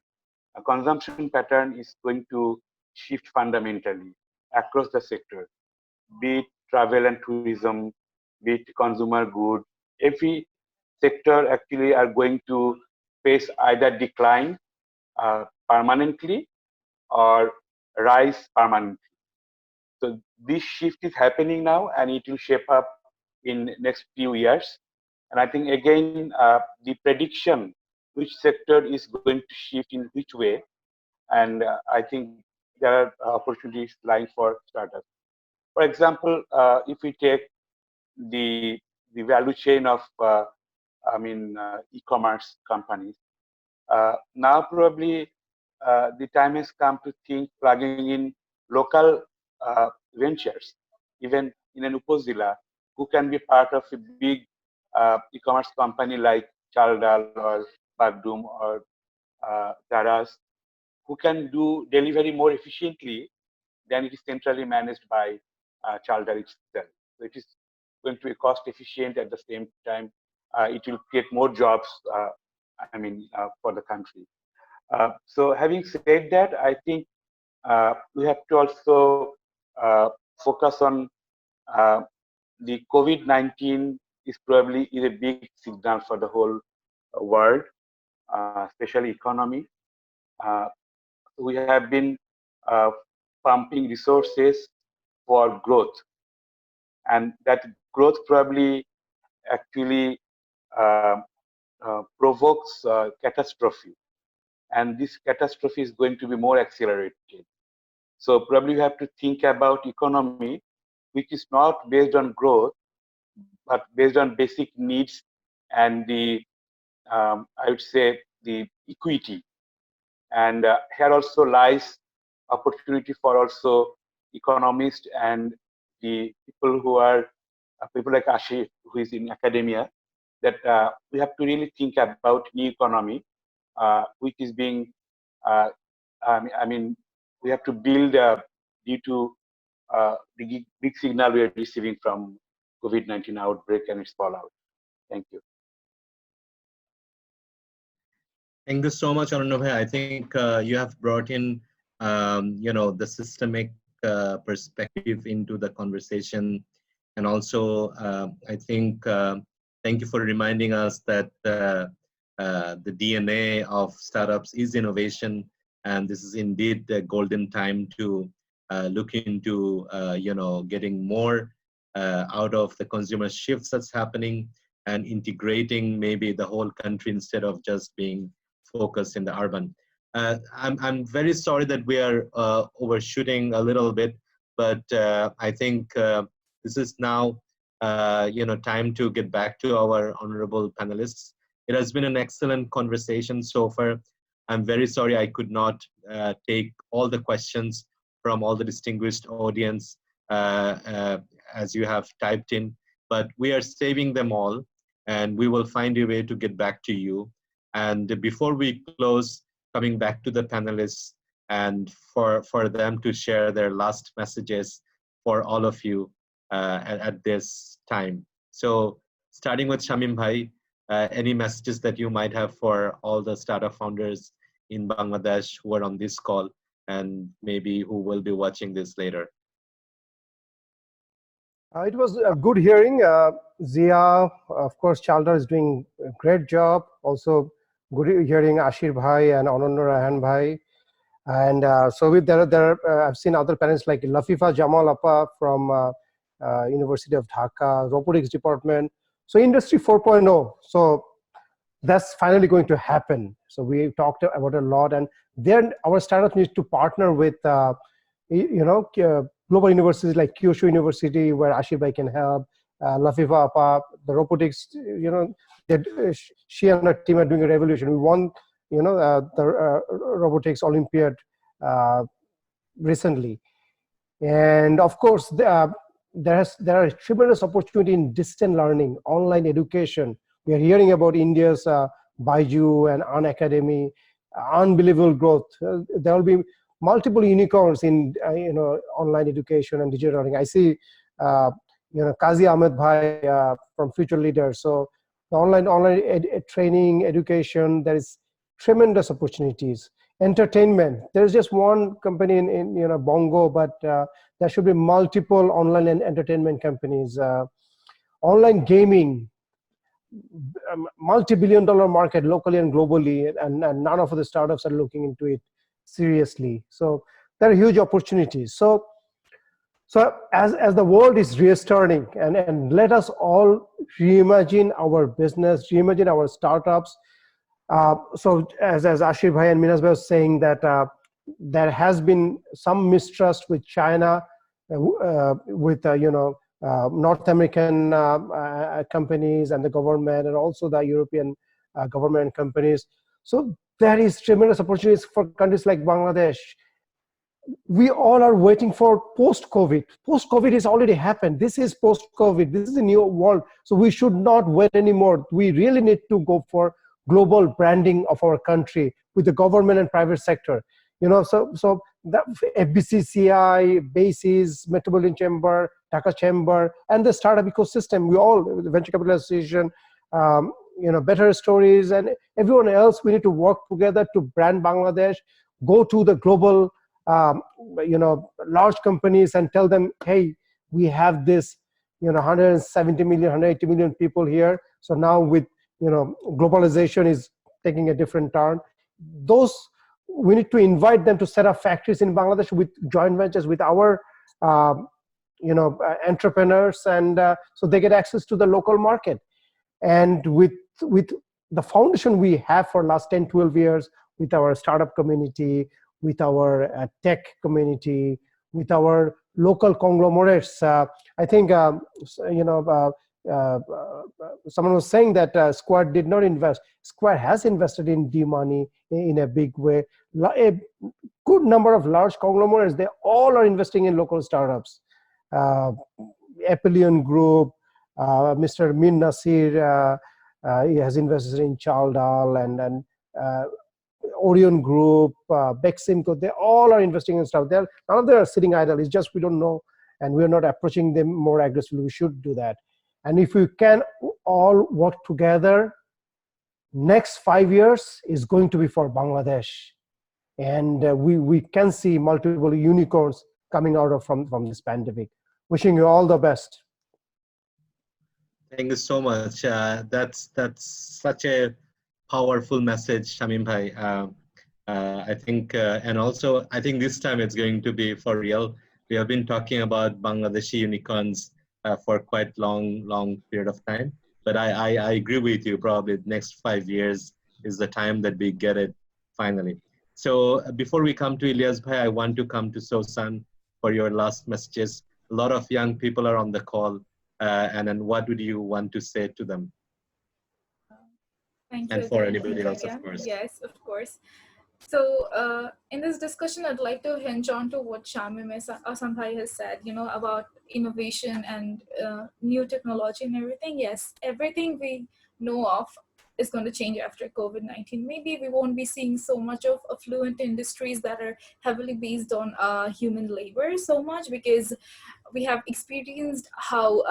consumption pattern is going to shift fundamentally across the sector, be it travel and tourism, be it consumer good. Every sector actually are going to face either decline permanently or rise permanently. So this shift is happening now, and it will shape up in next few years. And I think again, the prediction which sector is going to shift in which way, and I think there are opportunities lying for startups. For example, if we take the value chain of e-commerce companies, now probably the time has come to think plugging in local ventures, even in an Upazila, who can be part of a big e-commerce company like Chaldal or Bagdum or Daras, who can do delivery more efficiently than it is centrally managed by Chaldal itself. So it is going to be cost efficient at the same time. It will create more jobs, for the country. So having said that, I think we have to also focus on the COVID-19 is probably is a big signal for the whole world, especially economy. Uh, we have been uh, pumping resources for growth, and that growth probably actually provokes catastrophe, and this catastrophe is going to be more accelerated. So probably you have to think about economy, which is not based on growth, but based on basic needs and the, I would say, the equity. And here also lies opportunity for also economists and the people who are people like Ashif, who is in academia, that we have to really think about new economy, which is being, we have to build due to the big signal we are receiving from COVID-19 outbreak and its fallout. Thank you. Thank you so much, Arunabh. I think you have brought in, the systemic perspective into the conversation, and also I think thank you for reminding us that the DNA of startups is innovation, and this is indeed the golden time to look into, getting more out of the consumer shifts that's happening and integrating maybe the whole country instead of just being focused in the urban. I'm very sorry that we are overshooting a little bit, but I think this is now time to get back to our honorable panelists. It has been an excellent conversation so far. I'm very sorry I could not take all the questions from all the distinguished audience as you have typed in, but we are saving them all, and we will find a way to get back to you. And before we close, coming back to the panelists and for them to share their last messages for all of you at this time. So starting with Shamim Bhai, any messages that you might have for all the startup founders in Bangladesh who are on this call and maybe who will be watching this later? It was a good hearing. Zia, of course, Chalda is doing a great job. Also, good hearing Ashir Bhai and Ananda Rahan Bhai. And so with I've seen other parents like Lafifa Jamal Appa from University of Dhaka, robotics department. So industry 4.0. So that's finally going to happen. So we talked about a lot, and then our startup needs to partner with global universities like Kyushu University, where Ashir Bhai can help. Lafifa Appa, the robotics, that she and her team are doing a revolution. We won, the robotics Olympiad recently. And of course, there are tremendous opportunity in distant learning, online education. We are hearing about India's Baiju and An Academy, unbelievable growth. There will be multiple unicorns in online education and digital learning. I see Kazi Ahmed Bhai from Future Leaders. So the online training, education, there is tremendous opportunities. Entertainment, there's just one company in Bongo, but there should be multiple online and entertainment companies. Online gaming, multi-billion-dollar market locally and globally, and none of the startups are looking into it seriously. So there are huge opportunities. So as the world is restarting, and let us all reimagine our business, reimagine our startups. So as Ashir Bhai and Minas Bhai was saying that there has been some mistrust with China, with North American companies and the government, and also the European government companies. So there is tremendous opportunities for countries like Bangladesh. We all are waiting for post-COVID. Post-COVID has already happened. This is post-COVID. This is a new world. So we should not wait anymore. We really need to go for global branding of our country with the government and private sector. So the FBCCI, BASIS, Metropolitan Chamber, Dhaka Chamber, and the startup ecosystem. We all, the Venture Capital Association, BetterStories, and everyone else. We need to work together to brand Bangladesh. Go to the global large companies and tell them, hey, we have this 170 million, 180 million people here. So now with globalization is taking a different turn, those we need to invite them to set up factories in Bangladesh with joint ventures with our entrepreneurs, and so they get access to the local market. And with the foundation we have for last 10-12 years, with our startup community, with our tech community, with our local conglomerates. I think someone was saying that Square did not invest. Square has invested in D-Money in a big way. A good number of large conglomerates, they all are investing in local startups. Appian Group, Mr. Min Nasir, he has invested in Chaldal, and Orion Group, Beximco, they all are investing in stuff. None of them are sitting idle. It's just we don't know, and we're not approaching them more aggressively. We should do that. And if we can all work together, next 5 years is going to be for Bangladesh. And we can see multiple unicorns coming out of from this pandemic. Wishing you all the best. Thank you so much. That's such a powerful message, Shamim Bhai. I think, and also I think this time it's going to be for real. We have been talking about Bangladeshi unicorns for quite long period of time. But I agree with you. Probably the next 5 years is the time that we get it finally. So before we come to Ilyas Bhai, I want to come to Sosan for your last messages. A lot of young people are on the call. And then what would you want to say to them? Thank you And for again. anybody else, of course. Yes, of course. So in this discussion, I'd like to hinge on to what Shamim Asanbhai has said, about innovation and new technology and everything. Yes, everything we know of is going to change after COVID-19. Maybe we won't be seeing so much of affluent industries that are heavily based on human labor so much, because we have experienced how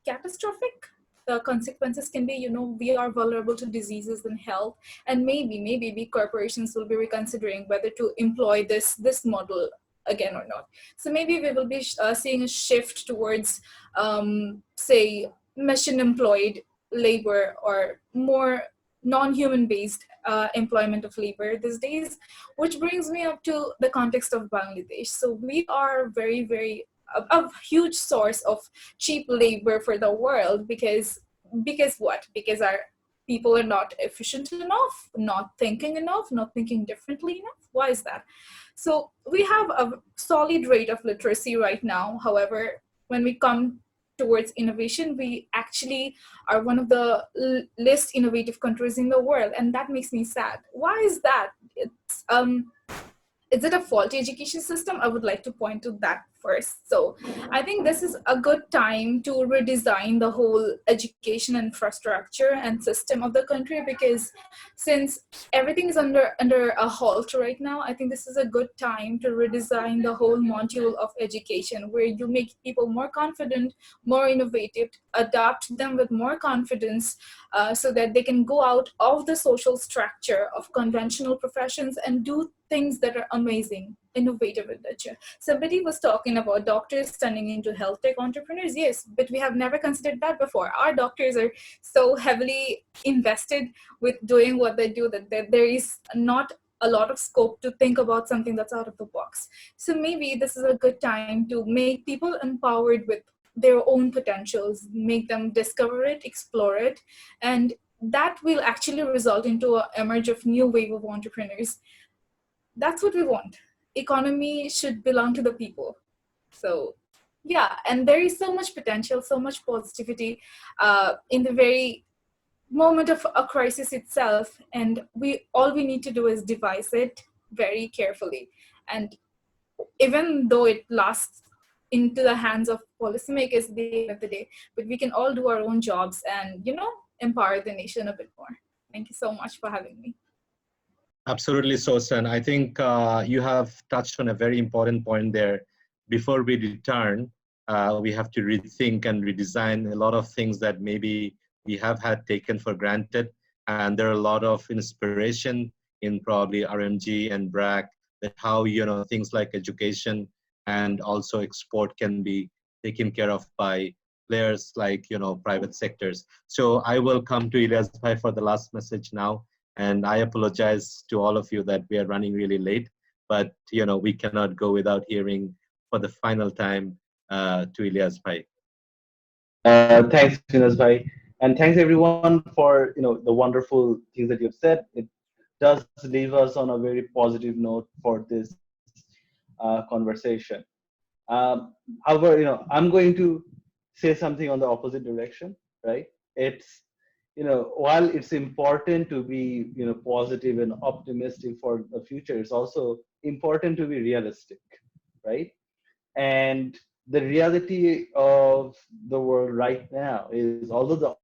catastrophic the consequences can be. We are vulnerable to diseases and health, and maybe big corporations will be reconsidering whether to employ this model again or not. So maybe we will be seeing a shift towards say machine employed labor, or more non-human based employment of labor these days, which brings me up to the context of Bangladesh. So we are very a huge source of cheap labor for the world, because what? Because our people are not efficient enough, not thinking differently enough. Why is that? So we have a solid rate of literacy right now. However, when we come towards innovation, we actually are one of the least innovative countries in the world, and that makes me sad. Why is that? is it a faulty education system? I would like to point to that first. So I think this is a good time to redesign the whole education infrastructure and system of the country, because since everything is under a halt right now, I think this is a good time to redesign the whole module of education, where you make people more confident, more innovative, adapt them with more confidence, so that they can go out of the social structure of conventional professions and do things that are amazing, innovative in nature. Somebody was talking about doctors turning into health tech entrepreneurs. Yes, but we have never considered that before. Our doctors are so heavily invested with doing what they do that there is not a lot of scope to think about something that's out of the box. So maybe this is a good time to make people empowered with their own potentials, make them discover it, explore it, and that will actually result into a emerge of new wave of entrepreneurs. That's what we want. Economy should belong to the people. So yeah, and there is so much potential, so much positivity in the very moment of a crisis itself, and we all we need to do is devise it very carefully. And even though it lasts into the hands of policymakers at the end of the day, but we can all do our own jobs and empower the nation a bit more. Thank you so much for having me. Absolutely, Sosan. I think you have touched on a very important point there. Before we return, we have to rethink and redesign a lot of things that maybe we have had taken for granted. And there are a lot of inspiration in probably RMG and BRAC, that how, things like education and also export can be taken care of by players like, private sectors. So I will come to Ilyas Bhai for the last message now. And I apologize to all of you that we are running really late, but we cannot go without hearing for the final time to Ilyas Bhai. Thanks, Finas bhai, and thanks everyone for the wonderful things that you've said. It does leave us on a very positive note for this conversation. However, I'm going to say something on the opposite direction, right? It's while it's important to be positive and optimistic for the future, it's also important to be realistic, right? And the reality of the world right now is, although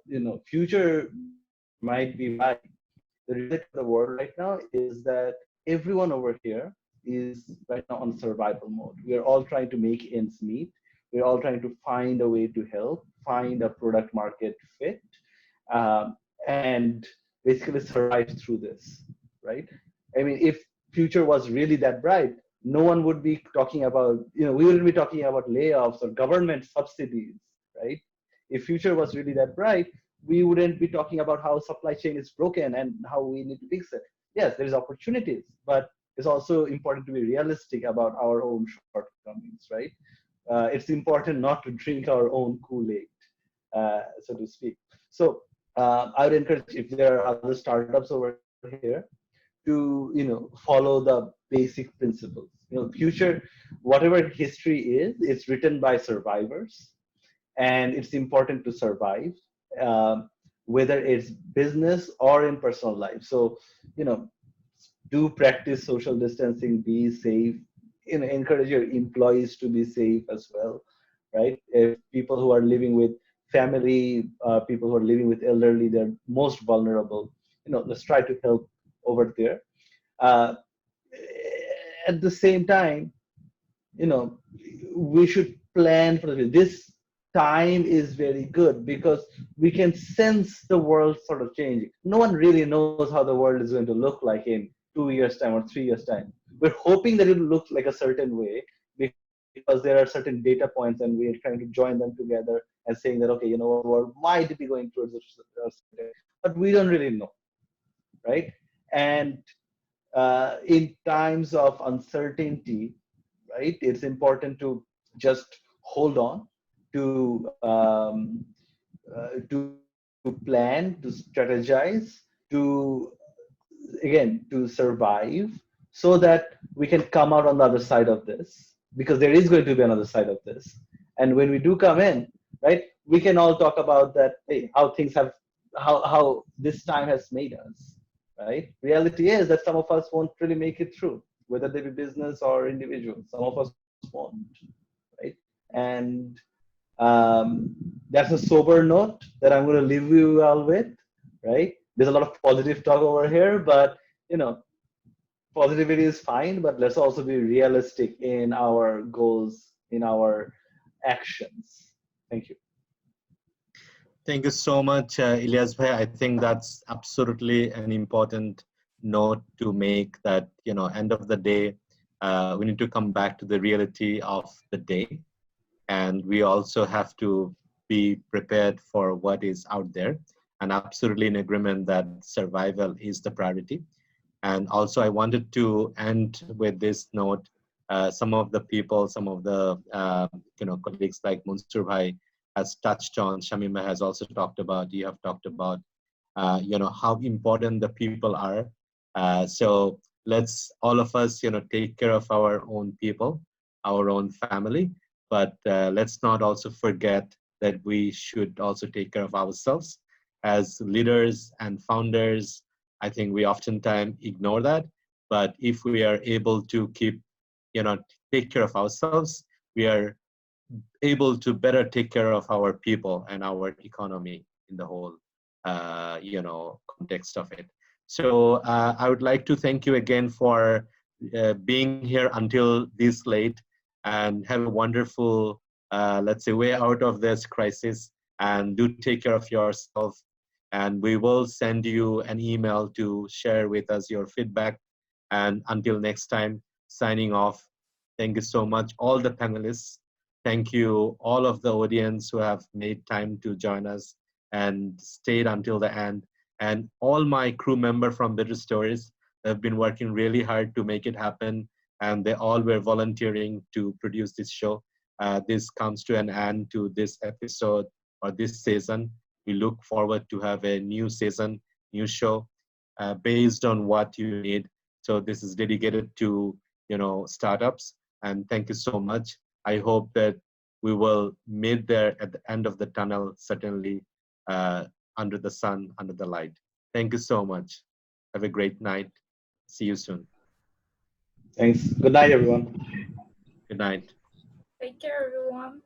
the future might be bright, the reality of the world right now is that everyone over here is right now on survival mode. We are all trying to make ends meet. We're all trying to find a way to help, find a product market fit, and basically survive through this, right? I mean, if future was really that bright, no one would be talking about, we wouldn't be talking about layoffs or government subsidies, right? If future was really that bright, we wouldn't be talking about how supply chain is broken and how we need to fix it. Yes, there's opportunities, but it's also important to be realistic about our own shortcomings, right? It's important not to drink our own Kool-Aid, so to speak. So I would encourage, if there are other startups over here, to follow the basic principles. Future, whatever history is, it's written by survivors, and it's important to survive, whether it's business or in personal life. So do practice social distancing, be safe, encourage your employees to be safe as well, right? If people who are living with family, people who are living with elderly, they're most vulnerable. Let's try to help over there. uh, at the same time, you know we should plan for this time is very good, because we can sense the world sort of changing. No one really knows how the world is going to look like in 2 years time or 3 years time. We're hoping that it will look like a certain way, because there are certain data points and we're trying to join them together and saying that, okay, the world might be going towards a certain, but we don't really know, right? And in times of uncertainty, right, it's important to just hold on, to plan, to strategize, to again to survive, so that we can come out on the other side of this, because there is going to be another side of this. And when we do come in, right, we can all talk about that, hey, how things have, how this time has made us, right? Reality is that some of us won't really make it through, whether they be business or individuals. Some of us won't, right? And that's a sober note that I'm going to leave you all with, right? There's a lot of positive talk over here, but you know, positivity is fine, but let's also be realistic in our goals, in our actions. Thank you. Thank you so much, Ilyas bhai. I think that's absolutely an important note to make, that, end of the day, we need to come back to the reality of the day. And we also have to be prepared for what is out there. And absolutely in agreement that survival is the priority. And also, I wanted to end with this note. Some of the people, some of the colleagues like Munsur Bhai has touched on. Shamima has also talked about. You have talked about, how important the people are. So let's all of us, take care of our own people, our own family. But let's not also forget that we should also take care of ourselves as leaders and founders. I think we oftentimes ignore that. But if we are able to keep, take care of ourselves, we are able to better take care of our people and our economy in the whole, context of it. So I would like to thank you again for being here until this late, and have a wonderful, let's say, way out of this crisis. And do take care of yourself. And we will send you an email to share with us your feedback. And until next time, signing off. Thank you so much, all the panelists. Thank you, all of the audience who have made time to join us and stayed until the end. And all my crew members from Better Stories have been working really hard to make it happen. And they all were volunteering to produce this show. This comes to an end to this episode or this season. We look forward to have a new season, new show, based on what you need. So this is dedicated to, startups. And thank you so much. I hope that we will meet there at the end of the tunnel, certainly, under the sun, under the light. Thank you so much. Have a great night. See you soon. Thanks. Good night, everyone. Good night. Take care, everyone.